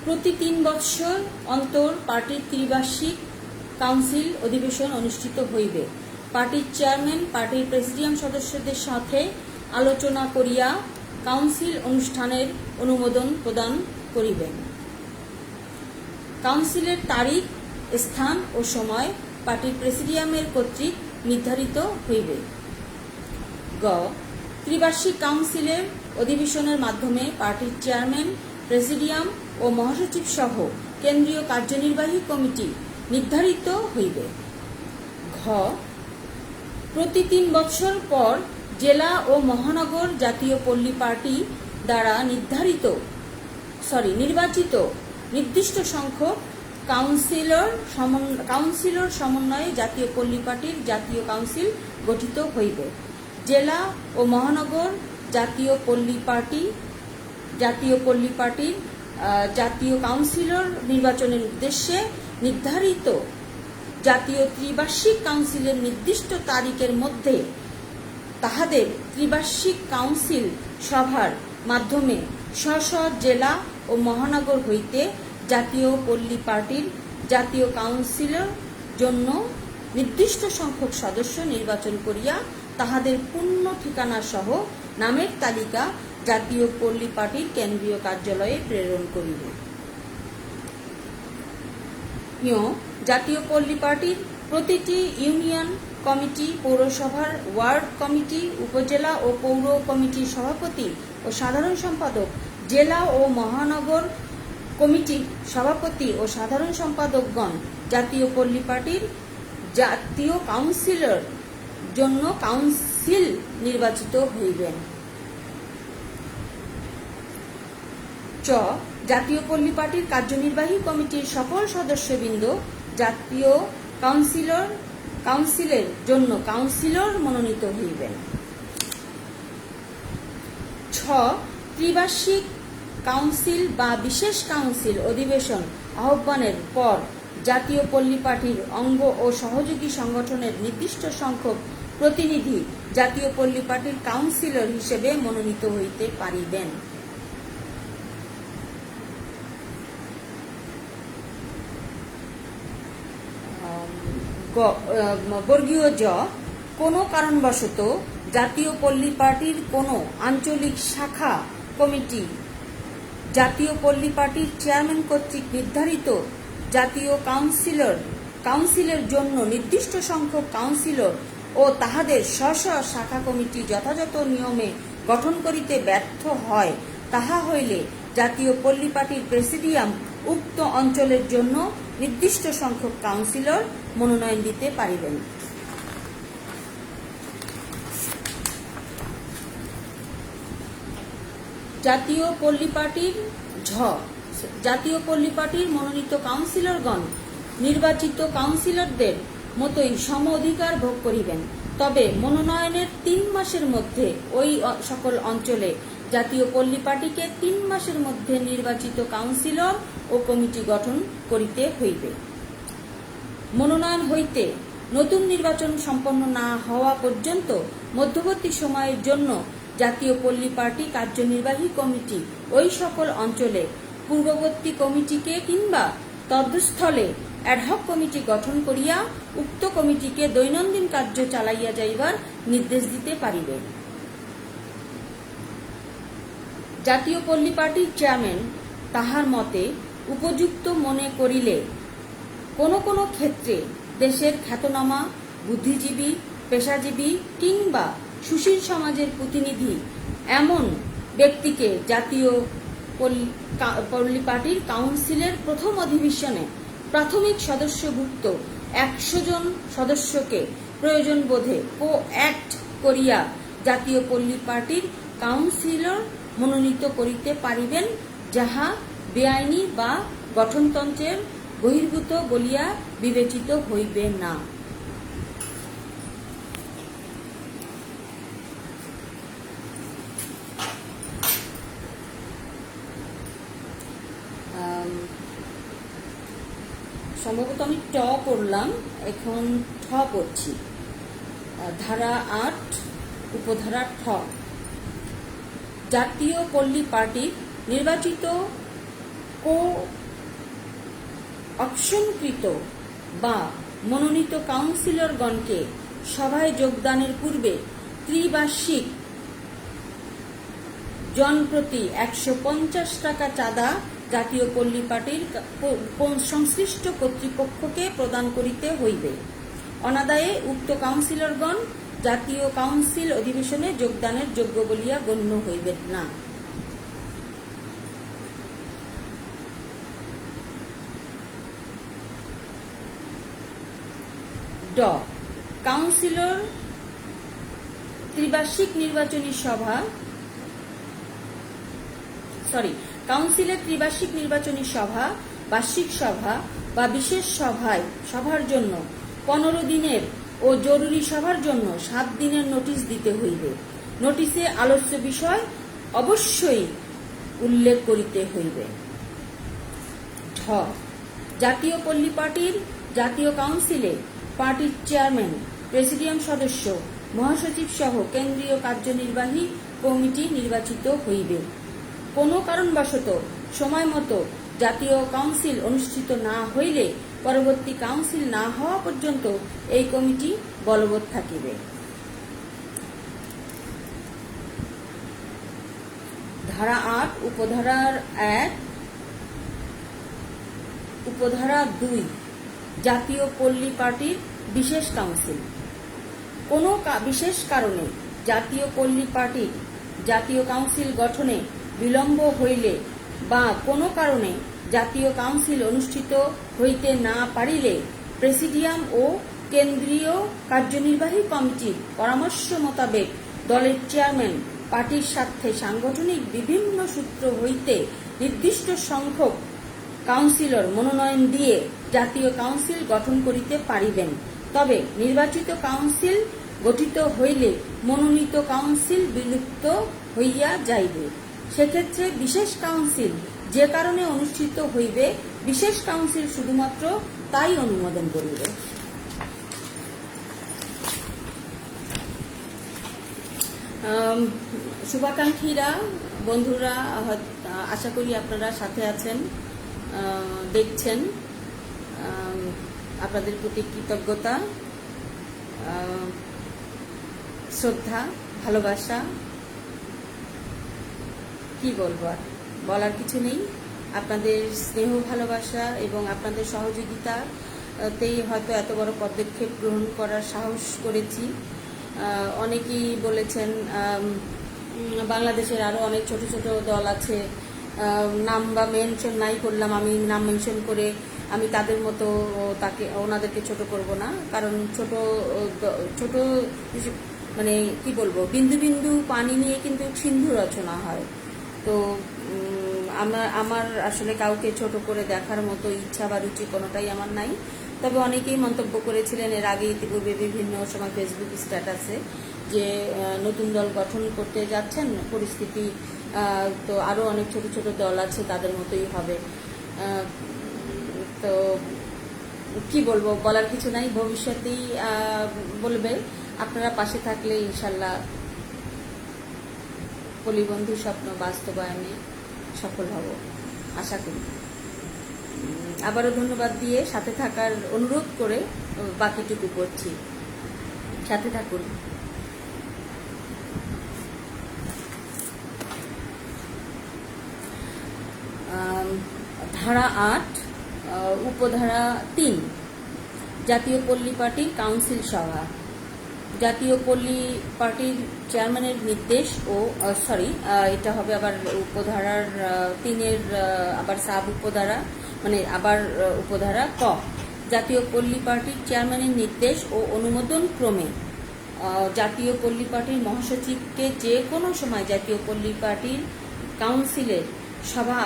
প্রতি 3 বৎসর অন্তর পার্টির ত্রিবার্ষিক কাউন্সিল অধিবেশন অনুষ্ঠিত হইবে। পার্টির চেয়ারম্যান পার্টির প্রেসিডিয়াম সদস্যদের সাথে আলোচনা করিয়া কাউন্সিল অনুষ্ঠানের অনুমোদন প্রদান করিবেন। কাউন্সিলের তারিখ, স্থান ও সময় পার্টির প্রেসিডিয়ামের কর্তৃক নির্ধারিত হইবে। গ, ত্রিবার্ষিক কাউন্সিলের অধিবেশনের মাধ্যমে পার্টির চেয়ারম্যান, প্রেসিডিয়াম ও মহাসচিব সহ কেন্দ্রীয় কার্যনির্বাহী কমিটি নির্ধারিত হইবে। ঘ, প্রতি 3 বৎসর পর জেলা ও মহানগর জাতীয় পল্লী পার্টি দ্বারা নির্বাচিত নির্দিষ্ট সংখ্যক কাউন্সিলর সমন্বয়ে জাতীয় পল্লী পার্টির জাতীয় কাউন্সিল গঠিত হইবে। জেলা ও মহানগর জাতীয় পল্লী পার্টির জাতীয় কাউন্সিলর নির্বাচনের উদ্দেশ্যে নির্ধারিত জাতীয় ত্রিবার্ষিক কাউন্সিলের নির্দিষ্ট তারিখের মধ্যে তাহাদের ত্রিবার্ষিক কাউন্সিল সভার মাধ্যমে স্ব জেলা ও মহানগর হইতে জাতীয় পল্লী পার্টির জাতীয় কাউন্সিলের জন্য নির্দিষ্ট সংখ্যক সদস্য নির্বাচন করিয়া তাহাদের পূর্ণ ঠিকানা সহ নামের তালিকা জাতীয় পল্লী পার্টির কেন্দ্রীয় কার্যালয়ে প্রেরণ করিবে। জাতীয় পল্লী পার্টির প্রতিটি ইউনিয়ন কমিটি, পৌরসভার ওয়ার্ড কমিটি, উপজেলা ও পৌর কমিটির সভাপতি ও সাধারণ সম্পাদক, জেলা ও মহানগর কমিটির সভাপতি ও সাধারণ সম্পাদকগণ জাতীয় পল্লী পার্টির জাতীয় কাউন্সিলর জন্য কাউন্সিল নির্বাচিত হইবেন। চ জাতীয় পল্লী পার্টির কার্যনির্বাহী কমিটির সকল সদস্যবৃন্দ জাতীয় কাউন্সিলের জন্য কাউন্সিলর মনোনীত হইবেন। ছ ত্রিবার্ষিক কাউন্সিল বা বিশেষ কাউন্সিল অধিবেশন আহ্বানের পর জাতীয় পল্লী পার্টির অঙ্গ ও সহযোগী সংগঠনের নির্দিষ্ট সংখ্যক প্রতিনিধি জাতীয় পল্লী পার্টির কাউন্সিলর হিসেবে মনোনীত হইতে পারিবেন। বর্গীয় জ কোনো কারণবশত জাতীয় পল্লী পার্টির কোনো আঞ্চলিক শাখা কমিটি জাতীয় পল্লী পার্টির চেয়ারম্যান কর্তৃক নির্ধারিত জাতীয় কাউন্সিলের জন্য নির্দিষ্ট সংখ্যক কাউন্সিলর ও তাহাদের স্ব শাখা কমিটি যথাযথ নিয়মে গঠন করিতে ব্যর্থ হয়, তাহা হইলে জাতীয় পল্লী পার্টির প্রেসিডিয়াম উক্ত অঞ্চলের জন্য নির্দিষ্ট সংখ্যক কাউন্সিলর মনোনয়ন দিতে পারিবেন। জাতীয় পল্লী পার্টির জাতীয় পল্লী পার্টির মনোনীত কাউন্সিলরগণ নির্বাচিত কাউন্সিলরদের মতোই সম অধিকার ভোগ করিবেন, তবে মনোনয়নের ৩ মাসের মধ্যে ওই সকল অঞ্চলে জাতীয় পল্লী পার্টিকে ৩ মাসের মধ্যে নির্বাচিত কাউন্সিলর ও কমিটি গঠন করিতে হইবে। মনোনয়ন হইতে নতুন নির্বাচন সম্পন্ন না হওয়া পর্যন্ত মধ্যবর্তী সময়ের জন্য জাতীয় পল্লী পার্টি কার্যনির্বাহী কমিটি ওই সকল অঞ্চলে পূর্ববর্তী কমিটিকে কিংবা তদস্থলে অ্যাডহক কমিটি গঠন করিয়া উক্ত কমিটিকে দৈনন্দিন কার্য চালাইয়া যাইবার নির্দেশ দিতে পারিবে। জাতীয় পল্লী পার্টির চেয়ারম্যান তাহার মতে উপযুক্ত মনে করিলে কোনো ক্ষেত্রে দেশের খ্যাতনামা বুদ্ধিজীবী, পেশাজীবী কিংবা সুশীল সমাজের প্রতিনিধি এমন ব্যক্তিকে জাতীয় পল্লী পার্টির কাউন্সিলের প্রথম অধিবেশনে প্রাথমিক সদস্যভুক্ত 100 জন সদস্যকে প্রয়োজন বোধে কো-অ্যাক্ট করিয়া জাতীয় পল্লী পার্টির কাউন্সিলর মনোনীত করিতে পারিবেন, যাহা বেআইনি বা গঠনতন্ত্রের বহির্ভূত বলিয়া বিবেচিত হইবে না। সম্ভবত আমি ট পড়লাম, এখন ঠ পড়ছি। ধারা 8 উপধারা ঠ জাতীয় পল্লী পার্টির নির্বাচিত অপশনকৃত বা মনোনীত কাউন্সিলরগণকে সভায় যোগদানের পূর্বে ত্রিবার্ষিক জনপ্রতি 150 টাকা চাঁদা জাতীয় পল্লী পার্টির সংশ্লিষ্ট কর্তৃপক্ষকে প্রদান করিতে হইবে। অনাদায়ে উক্ত কাউন্সিলরগণ জাতীয় কাউন্সিল অধিবেশনে যোগদানের যোগ্য বলিয়া গণ্য হইবেন না। ড কাউন্সিলর ত্রিবার্ষিক নির্বাচনী সভা কাউন্সিলের ত্রিবার্ষিক নির্বাচনী সভা, বার্ষিক সভা বা বিশেষ সভার জন্য 15 দিনের ও জরুরি সভার জন্য 7 দিনের নোটিশ দিতে হইবে। নোটিশে আলোচ্য বিষয় অবশ্যই উল্লেখ করিতে হইবে। ঢ জাতীয় পল্লী পার্টির জাতীয় কাউন্সিলে পার্টির চেয়ারম্যান, প্রেসিডিয়াম সদস্য, মহাসচিব সহ কেন্দ্রীয় কার্যনির্বাহী কমিটি নির্বাচিত হইবে। কোনো কারণবশত সময় মতো জাতীয় কাউন্সিল অনুষ্ঠিত না হইলে পরবর্তী কাউন্সিল না হওয়া পর্যন্ত এই কমিটি বলবৎ থাকিবে। ধারা 8 উপধারার 1 উপধারা 2 জাতীয় পল্লী পার্টির বিশেষ কাউন্সিল। কোনো বিশেষ কারণে জাতীয় পল্লী পার্টির জাতীয় কাউন্সিল গঠনে বিলম্ব হইলে বা কোনো কারণে জাতীয় কাউন্সিল অনুষ্ঠিত হইতে না পারিলে প্রেসিডিয়াম ও কেন্দ্রীয় কার্যনির্বাহী কমিটির পরামর্শ মোতাবেক দলের চেয়ারম্যান পার্টির স্বার্থে সাংগঠনিক বিভিন্ন সূত্র হইতে নির্দিষ্ট সংখ্যক কাউন্সিলর মনোনয়ন দিয়ে জাতীয় কাউন্সিল গঠন করিতে পারিবেন। তবে নির্বাচিত কাউন্সিল গঠিত হইলে মনোনীত কাউন্সিল বিলুপ্ত হইয়া যাইবে। সেক্ষেত্রে বিশেষ কাউন্সিল যে কারণে অনুষ্ঠিত হইবে, বিশেষ কাউন্সিল শুধুমাত্র তাই অনুমোদন করিবে। শুভাকাঙ্ক্ষীরা, বন্ধুরা, আশা করি আপনারা সাথে আছেন, দেখছেন। আপনাদের প্রতি কৃতজ্ঞতা, শ্রদ্ধা, ভালোবাসা, কি বলবো আর, বলার কিছু নেই। আপনাদের স্নেহ, ভালোবাসা এবং আপনাদের সহযোগিতাতেই হয়তো এত বড় পদক্ষেপ গ্রহণ করার সাহস করেছি। অনেকেই বলেছেন বাংলাদেশের আরও অনেক ছোট ছোট দল আছে, নাম বা মেনশন নাই করলাম, আমি নাম মেনশন করে আমি তাদের মতো ওনাদেরকে ছোট করব না। কারণ ছোট ছোট মানে কি বলবো, বিন্দু বিন্দু পানি নিয়ে কিন্তু সিন্ধু রচনা হয়। তো আমার আসলে কাউকে ছোট করে দেখার মতো ইচ্ছা বা রুচি কোনোটাই আমার নাই। তবে অনেকেই মন্তব্য করেছিলেন এর আগে ইতিপূর্বে বিভিন্ন সময় ফেসবুক স্ট্যাটাসে যে নতুন দল গঠন করতে যাচ্ছেন, পরিস্থিতি তো আরও অনেক ছোট ছোট দল আছে তাদের মতোই হবে। তো কি বলবো, বলার কিছু নাই, ভবিষ্যতেই বলবে। আপনারা পাশে থাকলে ইনশাল্লাহ পল্লীবন্ধু স্বপ্ন বাস্তবায়নে সফল হব, আশা করি। আবারও ধন্যবাদ দিয়ে সাথে থাকার অনুরোধ করে বাকিটুকু করছি, সাথে থাকুন। ধারা 8, উপধারা 3, জাতীয় পল্লী পার্টির কাউন্সিল সভা। জাতীয় পল্লী পার্টির চেয়ারম্যানের নির্দেশ ও এটা হবে আবার উপধারার 3-এর আবার সাব উপধারা, মানে আবার উপধারা ক। জাতীয় পল্লী পার্টির চেয়ারম্যানের নির্দেশ ও অনুমোদন ক্রমে জাতীয় পল্লী পার্টির মহাসচিবকে যে কোনো সময় জাতীয় পল্লী পার্টির কাউন্সিলের সভা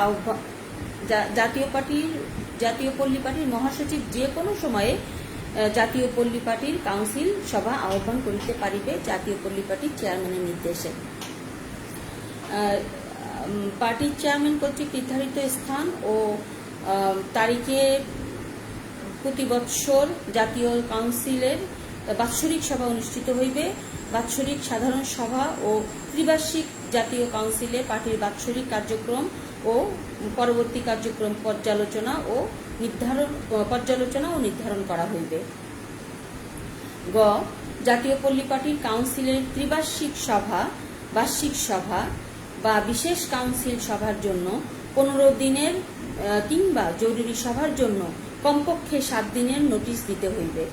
জাতীয় পল্লী পার্টির মহাসচিব যে কোনো সময়ে জাতীয় পল্লী পার্টির কাউন্সিল সভা আহ্বান করিতে পারিবে জাতীয় পল্লী পার্টির চেয়ারম্যানের নির্দেশে। পার্টির চেয়ারম্যান কর্তৃক নির্ধারিত স্থান ও তারিখে প্রতি বৎসর জাতীয় কাউন্সিলের বাৎসরিক সভা অনুষ্ঠিত হইবে। বাৎসরিক সাধারণ সভা ও ত্রিবার্ষিক জাতীয় কাউন্সিলে পার্টির বাৎসরিক কার্যক্রম ও পরবর্তী কার্যক্রম পর্যালোচনা ও নির্ধারণ করা হইবে। গ, জাতীয় পল্লী পার্টির কাউন্সিলের ত্রিবার্ষিক সভা, বার্ষিক সভা বা বিশেষ কাউন্সিল সভার জন্য 15 দিনের কিংবা জরুরি সভার জন্য কমপক্ষে 7 দিনের নোটিশ দিতে হইবে।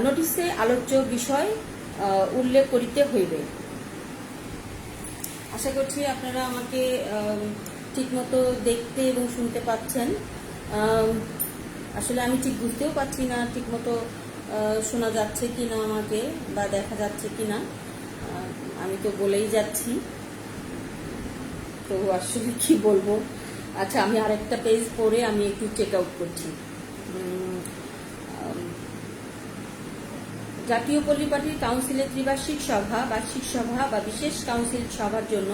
নোটিশে আলোচ্য বিষয় উল্লেখ করিতে হইবে। আশা করছি আপনারা আমাকে ঠিকমতো দেখতে এবং শুনতে পাচ্ছেন। আসলে আমি ঠিক বুঝতেও পারছি না ঠিকমতো শোনা যাচ্ছে কি না আমাকে, বা দেখা যাচ্ছে কি না। আমি তো বলেই যাচ্ছি, তো আসলে কি বলবো। আচ্ছা, আমি আরেকটা পেজ পড়ে আমি একটু চেক আউট করছি। জাতীয় পল্লী পার্টির কাউন্সিলের ত্রিবার্ষিক সভা, বার্ষিক সভা বা বিশেষ কাউন্সিল সভার জন্য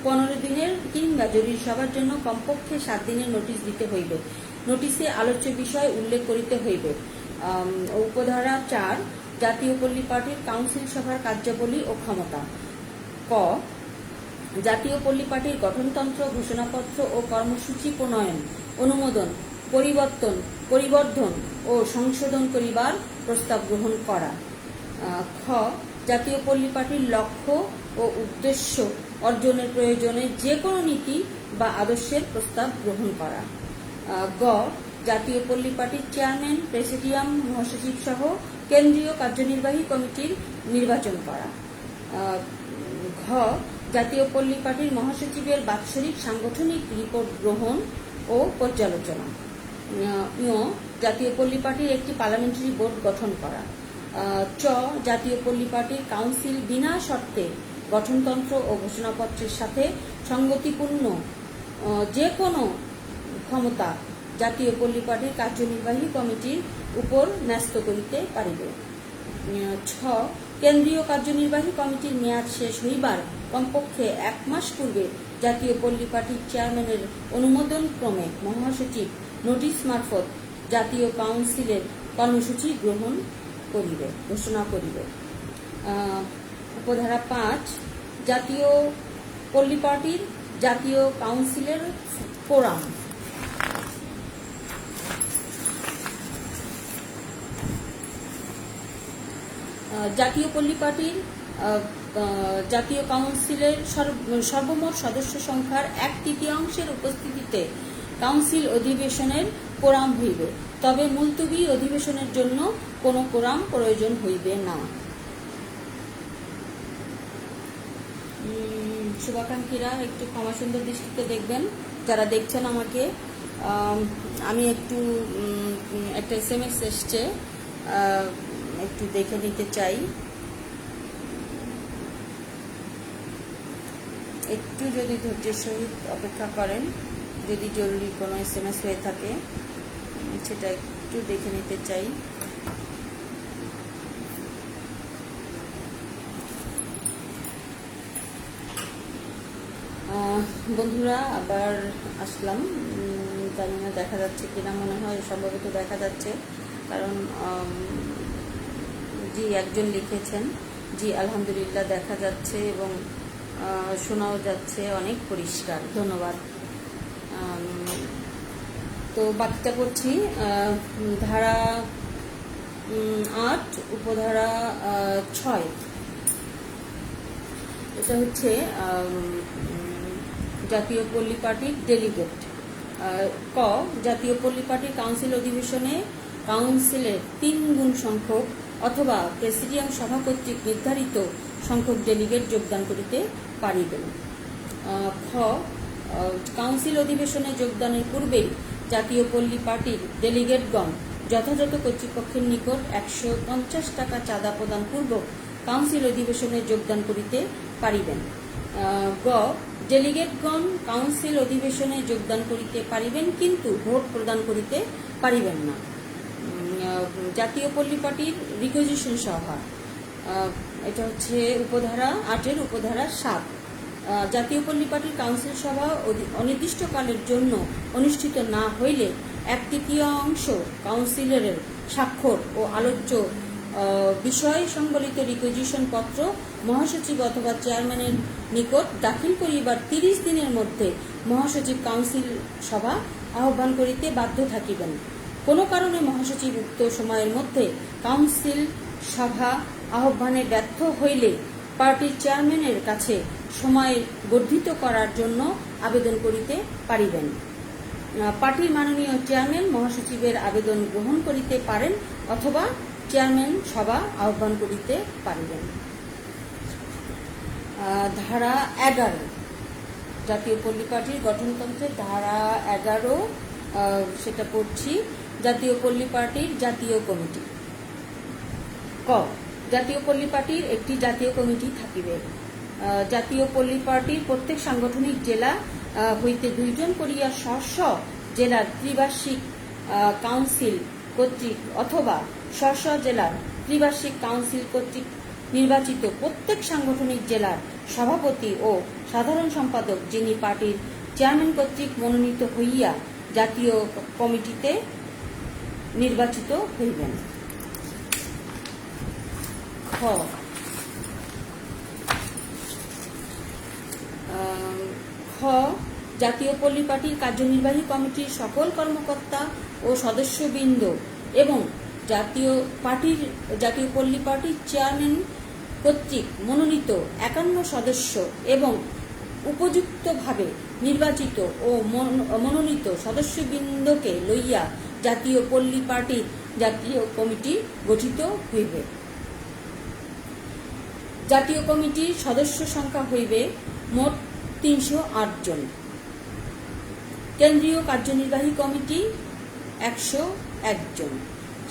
15 দিনের কিংবা জরুরি সভার জন্য কমপক্ষে 7 দিনের নোটিশ দিতে হইবে। নোটিশে আলোচ্য বিষয় উল্লেখ করিতে হইবে। উপধারা 4, জাতীয় পল্লী পার্টির কাউন্সিল সভার কার্যাবলী ও ক্ষমতা। ক, জাতীয় পল্লী পার্টির গঠনতন্ত্র, ঘোষণাপত্র ও কর্মসূচি প্রণয়ন, অনুমোদন, পরিবর্ধন ও সংশোধন করিবার প্রস্তাব গ্রহণ করা। খ, জাতীয় পল্লী পার্টির লক্ষ্য ও উদ্দেশ্য অর্জনের প্রয়োজনে যে কোনো নীতি বা আদর্শের প্রস্তাব গ্রহণ করা। গ, জাতীয় পল্লী পার্টির চেয়ারম্যান, প্রেসিডিয়াম, মহাসচিব সহ কেন্দ্রীয় কার্যনির্বাহী কমিটির নির্বাচন করা। ঘ জাতীয় পল্লী পার্টির মহাসচিবের বাৎসরিক সাংগঠনিক রিপোর্ট গ্রহণ ও পর্যালোচনা। জাতীয় পল্লী পার্টির একটি পার্লামেন্টারি বোর্ড গঠন করা। চ জাতীয় পল্লী পার্টির কাউন্সিল বিনা শর্তে গঠনতন্ত্র ও ঘোষণাপত্রের সাথে সঙ্গতিপূর্ণ যে কোনো ক্ষমতা জাতীয় পল্লী পার্টির কার্যনির্বাহী কমিটির উপর ন্যস্ত করিতে পারিবে। ছ কেন্দ্রীয় কার্যনির্বাহী কমিটির মেয়াদ শেষ হইবার কমপক্ষে 1 মাস পূর্বে জাতীয় পল্লী পার্টির চেয়ারম্যানের অনুমোদন ক্রমে মহাসচিব নোটিশ মারফত জাতীয় কাউন্সিলের কর্মসূচি গ্রহণ করিবে, ঘোষণা করিবে। উপধারা 5 জাতীয় পল্লী পার্টির জাতীয় কাউন্সিলের ফোরাম। জাতীয় পল্লী পার্টির জাতীয় কাউন্সিলের সর্বমোট সদস্য সংখ্যার 1/3 উপস্থিতিতে কাউন্সিল অধিবেশনের কোরাম হইবে, তবে মুলতবি অধিবেশনের জন্য কোনো কোরাম প্রয়োজন হইবে না। শুভাকাঙ্ক্ষীরা একটু ক্ষমা সুন্দর দৃষ্টিতে দেখবেন, যারা দেখছেন আমাকে। আমি একটা SMS এসছে, একটু দেখে নিতে চাই। একটু যদি ধৈর্যের সহিত অপেক্ষা করেন, যদি জরুরি কোনো SMS হয়ে থাকে সেটা একটু দেখে নিতে চাই। বন্ধুরা আবার আসলাম, জানি না দেখা যাচ্ছে কিনা, মনে হয় সম্ভবত দেখা যাচ্ছে, কারণ জি একজন লিখেছেন। জি আলহামদুলিল্লাহ দেখা যাচ্ছে এবং শোনাও যাচ্ছে অনেক পরিষ্কার, ধন্যবাদ। তো বাকিটা পড়ছি। ধারা 8 উপধারা 6, এটা হচ্ছে জাতীয় পল্লী পার্টির ডেলিগেট। ক জাতীয় পল্লী পার্টির কাউন্সিল অধিবেশনে কাউন্সিলের 3 গুণ সংখ্যক অথবা প্রেসিডিয়াম সভা কর্তৃক নির্ধারিত সংখ্যক ডেলিগেট যোগদান করিতে পারিবেন। খ কাউন্সিল অধিবেশনে যোগদানের পূর্বে জাতীয় পল্লী পার্টির ডেলিগেটগণ যথাযথ কর্তৃপক্ষের নিকট 150 টাকা চাঁদা প্রদান পূর্বক কাউন্সিল অধিবেশনে যোগদান করিতে পারিবেন। গ ডেলিগেটগণ কাউন্সিল অধিবেশনে যোগদান করিতে পারিবেন, কিন্তু ভোট প্রদান করিতে পারিবেন না। জাতীয় পল্লী পার্টির রিকুইজিশন সভা, এটা হচ্ছে উপধারা 8 উপধারা 7। জাতীয় পল্লী পার্টির কাউন্সিল সভা অনির্দিষ্টকালের জন্য অনুষ্ঠিত না হইলে 1/3 কাউন্সিলরের স্বাক্ষর ও আলোচ্য বিষয় সংবলিত রিকুইজিশন পত্র মহাসচিব অথবা চেয়ারম্যানের নিকট দাখিল করিবার 30 দিনের মধ্যে মহাসচিব কাউন্সিল সভা আহ্বান করিতে বাধ্য থাকিবেন। কোনো কারণে মহাসচিব উক্ত সময়ের মধ্যে কাউন্সিল সভা আহ্বানে ব্যর্থ হইলে পার্টির চেয়ারম্যানের কাছে সময় বর্ধিত করার জন্য আবেদন করিতে পারিবেন। পার্টির মাননীয় চেয়ারম্যান মহাসচিবের আবেদন গ্রহণ করিতে পারেন অথবা চেয়ারম্যান সভা আহ্বান করিতে পারিবেন। ধারা 11 জাতীয় পল্লী পার্টির গঠনতন্ত্রের ধারা 11, সেটা পড়ছি। জাতীয় পল্লী পার্টির জাতীয় কমিটি। ক জাতীয় পল্লী পার্টির একটি জাতীয় কমিটি থাকিবে। জাতীয় পল্লী পার্টির প্রত্যেক সাংগঠনিক জেলা হইতে 2 জন করিয়া স্ব জেলার ত্রিবার্ষিক কাউন্সিল কর্তৃক অথবা স্ব জেলার ত্রিবার্ষিক কাউন্সিল কর্তৃক নির্বাচিত প্রত্যেক সাংগঠনিক জেলার সভাপতি ও সাধারণ সম্পাদক, যিনি পার্টির চেয়ারম্যান কর্তৃক মনোনীত হইয়া জাতীয় কমিটিতে নির্বাচিত হইবেন। খ জাতীয় পল্লী পার্টির কার্যনির্বাহী কমিটির সকল কর্মকর্তা ও সদস্যবৃন্দ এবং জাতীয় পল্লী পার্টির চেয়ারম্যান কর্তৃক মনোনীত 51 সদস্য এবং উপযুক্তভাবে নির্বাচিত ও মনোনীত সদস্যবৃন্দকে লইয়া জাতীয় পল্লী পার্টির জাতীয় কমিটি গঠিত হইবে। জাতীয় কমিটির সদস্য সংখ্যা হইবে মোট 308 জন। কেন্দ্রীয় কার্যনির্বাহী কমিটি 101 জন।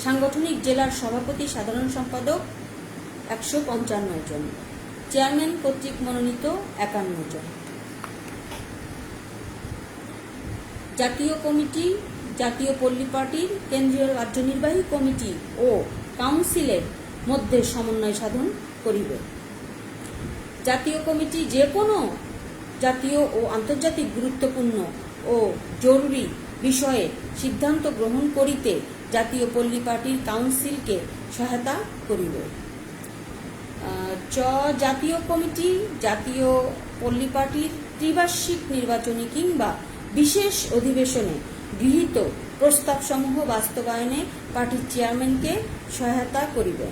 সাংগঠনিক জেলার সভাপতি সাধারণ সম্পাদক 155 জন। চেয়ারম্যান কর্তৃক মনোনীত 51 জন। জাতীয় কমিটি জাতীয় পল্লী পার্টির কেন্দ্রীয় কার্যনির্বাহী কমিটি ও কাউন্সিলের মধ্যে সমন্বয় সাধন করিবে। জাতীয় কমিটি যে কোনো জাতীয় ও আন্তর্জাতিক গুরুত্বপূর্ণ ও জরুরি বিষয়ে সিদ্ধান্ত গ্রহণ করিতে জাতীয় পল্লী পার্টির কাউন্সিলকে সহায়তা করিবে। জাতীয় কমিটি জাতীয় পল্লী পার্টির ত্রিবার্ষিক নির্বাচনী কিংবা বিশেষ অধিবেশনে গৃহীত প্রস্তাবসমূহ বাস্তবায়নে পার্টির চেয়ারম্যানকে সহায়তা করিবে।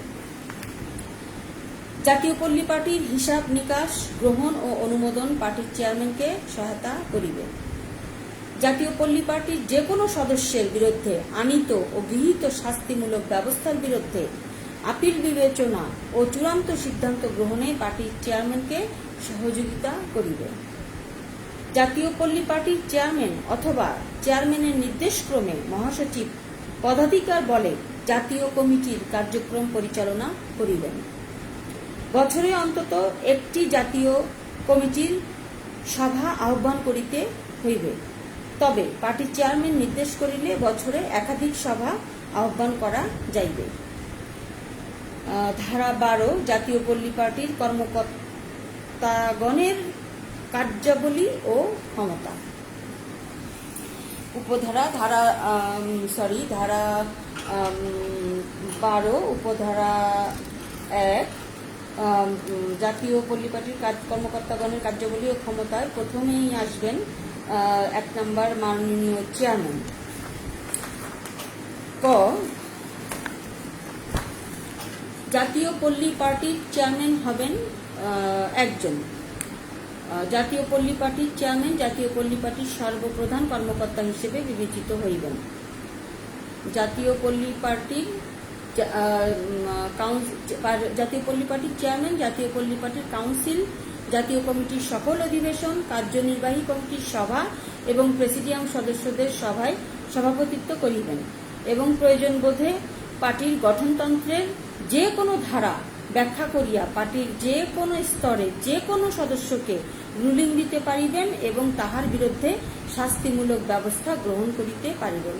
জাতীয় পল্লী পার্টির হিসাব নিকাশ গ্রহণ ও অনুমোদন পার্টির চেয়ারম্যানকে সহায়তা করিবে। জাতীয় পল্লী পার্টির যে কোনো সদস্যের বিরুদ্ধে আনীত ও গৃহীত শাস্তিমূলক ব্যবস্থার বিরুদ্ধে আপিল বিবেচনা ও চূড়ান্ত সিদ্ধান্ত গ্রহণে পার্টির চেয়ারম্যানকে সহযোগিতা করিবে। জাতীয় পল্লী পার্টির চেয়ারম্যান অথবা চেয়ারম্যানের নির্দেশক্রমে মহাসচিব পদাধিকার বলে জাতীয় কমিটির কার্যক্রম পরিচালনা করিবেন। বছরে অন্তত একটি জাতীয় কমিটির সভা আহ্বান করিতে হইবে, তবে পার্টির চেয়ারম্যান নির্দেশ করিলে বছরে একাধিক সভা আহ্বান করা যাইবে। ধারা 12 জাতীয় পল্লী পার্টির কর্মকর্তাগণের কার্যাবলী ও ক্ষমতা। উপধারা ধারা 12 উপধারা 1 জাতীয় পল্লী পার্টির কর্মকর্তাগণের কার্যাবলী ও ক্ষমতায় প্রথমেই আসবেন 1 নম্বর মাননীয় চেয়ারম্যান। ক জাতীয় পল্লী পার্টির চেয়ারম্যান হবেন একজন। জাতীয় পল্লী পার্টির চেয়ারম্যান জাতীয় পল্লী পার্টির সর্বপ্রধান কর্মকর্তা হিসেবে বিবেচিত হইবেন। জাতীয় পল্লী পার্টির জাতীয় পল্লী পার্টির চেয়ারম্যান জাতীয় পল্লী পার্টির কাউন্সিল, জাতীয় কমিটির সকল অধিবেশন, কার্যনির্বাহী কমিটির সভা এবং প্রেসিডিয়াম সদস্যদের সভায় সভাপতিত্ব করিবেন এবং প্রয়োজন বোধে পার্টির গঠনতন্ত্রের যে কোনো ধারা ব্যাখ্যা করিয়া পার্টির যে কোনো স্তরে যে কোনো সদস্যকে রুলিং দিতে পারিবেন এবং তাহার বিরুদ্ধে শাস্তিমূলক ব্যবস্থা গ্রহণ করিতে পারিবেন।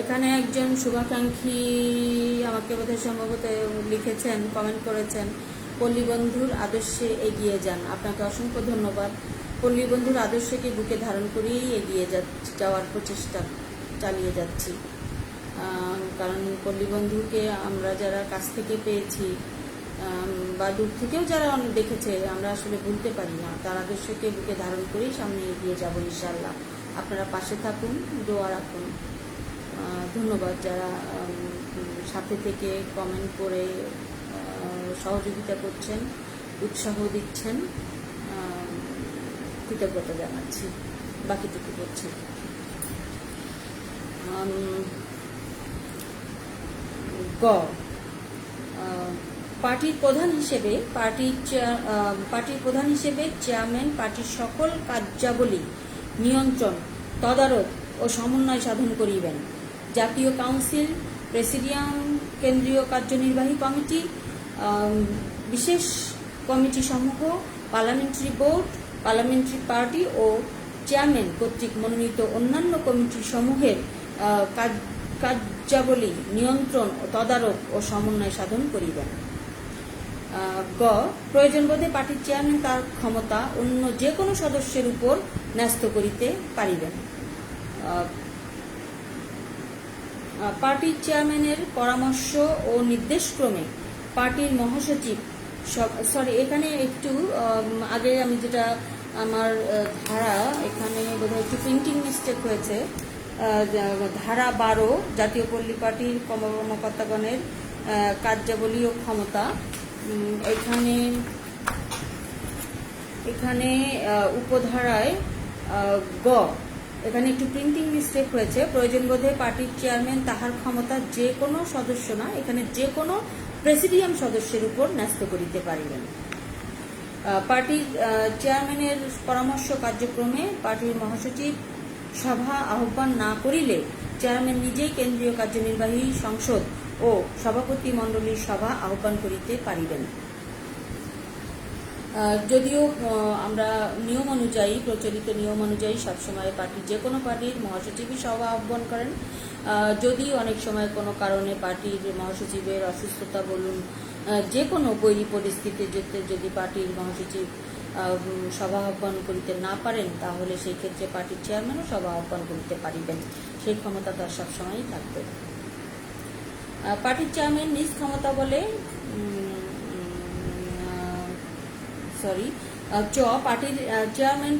এখানে একজন শুভাকাঙ্ক্ষী আমাকে বোধহয় সম্ভবত লিখেছেন, কমেন্ট করেছেন, পল্লীবন্ধুর আদর্শে এগিয়ে যান। আপনাকে অসংখ্য ধন্যবাদ। পল্লীবন্ধুর আদর্শকে বুকে ধারণ করেই এগিয়ে যাওয়ার প্রচেষ্টা চালিয়ে যাচ্ছি, কারণ পল্লীবন্ধুকে আমরা যারা কাছ থেকে পেয়েছি বা দূর থেকেও যারা দেখেছে, আমরা আসলে ভুলতে পারি না। তার আদর্শকে বুকে ধারণ করেই সামনে এগিয়ে যাব ইনশাআল্লাহ। আপনারা পাশে থাকুন, দোয়া রাখুন। ধন্যবাদ যারা সাথে থেকে কমেন্ট করে সহযোগিতা করছেন, উৎসাহ দিচ্ছেন, কৃতজ্ঞতা জানাচ্ছি। বাকিটুকু করছি। গ পার্টির প্রধান হিসেবে চেয়ারম্যান পার্টির সকল কার্যাবলী নিয়ন্ত্রণ, তদারক ও সমন্বয় সাধন করিবেন। জাতীয় কাউন্সিল, প্রেসিডিয়াম, কেন্দ্রীয় কার্যনির্বাহী কমিটি, বিশেষ কমিটি সমূহ, পার্লামেন্টারি বোর্ড, পার্লামেন্টারি পার্টি ও চেয়ারম্যান কর্তৃক মনোনীত অন্যান্য কমিটি সমূহের কার্যাবলী নিয়ন্ত্রণ, তদারক ও সমন্বয় সাধন করিবেন। গ প্রয়োজনবোধে পার্টির চেয়ারম্যান তার ক্ষমতা অন্য যে কোনো সদস্যের উপর ন্যস্ত করিতে পারিবেন। পার্টির চেয়ারম্যানের পরামর্শ ও নির্দেশক্রমে পার্টির মহাসচিব এখানে একটু আগে আমি যেটা আমার ধারা এখানে বোধহয় একটু প্রিন্টিং মিস্টেক হয়েছে। ধারা 12 জাতীয় পল্লী পার্টির কর্মকর্তাগণের কার্যাবলী ও ক্ষমতা। এখানে এখানে উপধারায় গ এখানে একটু প্রিন্টিং মিস্টেক হয়েছে। প্রয়োজন বোধে পার্টির চেয়ারম্যান তাহার ক্ষমতা যে কোনো সদস্য না, এখানে যে কোনো প্রেসিডিয়াম সদস্যের উপর ন্যস্ত করিতে পারিবেন। পার্টির চেয়ারম্যানের পরামর্শ কার্যক্রমে পার্টির মহাসচিব সভা আহ্বান না করিলে চেয়ারম্যান নিজেই কেন্দ্রীয় কার্যনির্বাহী সংসদ ও সভাপতি মণ্ডলীর সভা আহ্বান করিতে পারিবেন। যদিও আমরা নিয়ম অনুযায়ী, প্রচলিত নিয়ম অনুযায়ী সবসময় যে কোনো পার্টির মহাসচিবই সভা আহ্বান করেন। যদি অনেক সময় কোনো কারণে পার্টির মহাসচিবের অসুস্থতা বলুন, যে কোনো বৈরী পরিস্থিতিতে যদি পার্টির মহাসচিব সভা আহ্বান করিতে না পারেন, তাহলে সেই ক্ষেত্রে পার্টির চেয়ারম্যানও সভা আহ্বান করিতে পারিবেন। সেই ক্ষমতা তার সবসময়ই থাকবে। পার্টির চেয়ারম্যান নিজ ক্ষমতা বলে পার্টির চেয়ারম্যান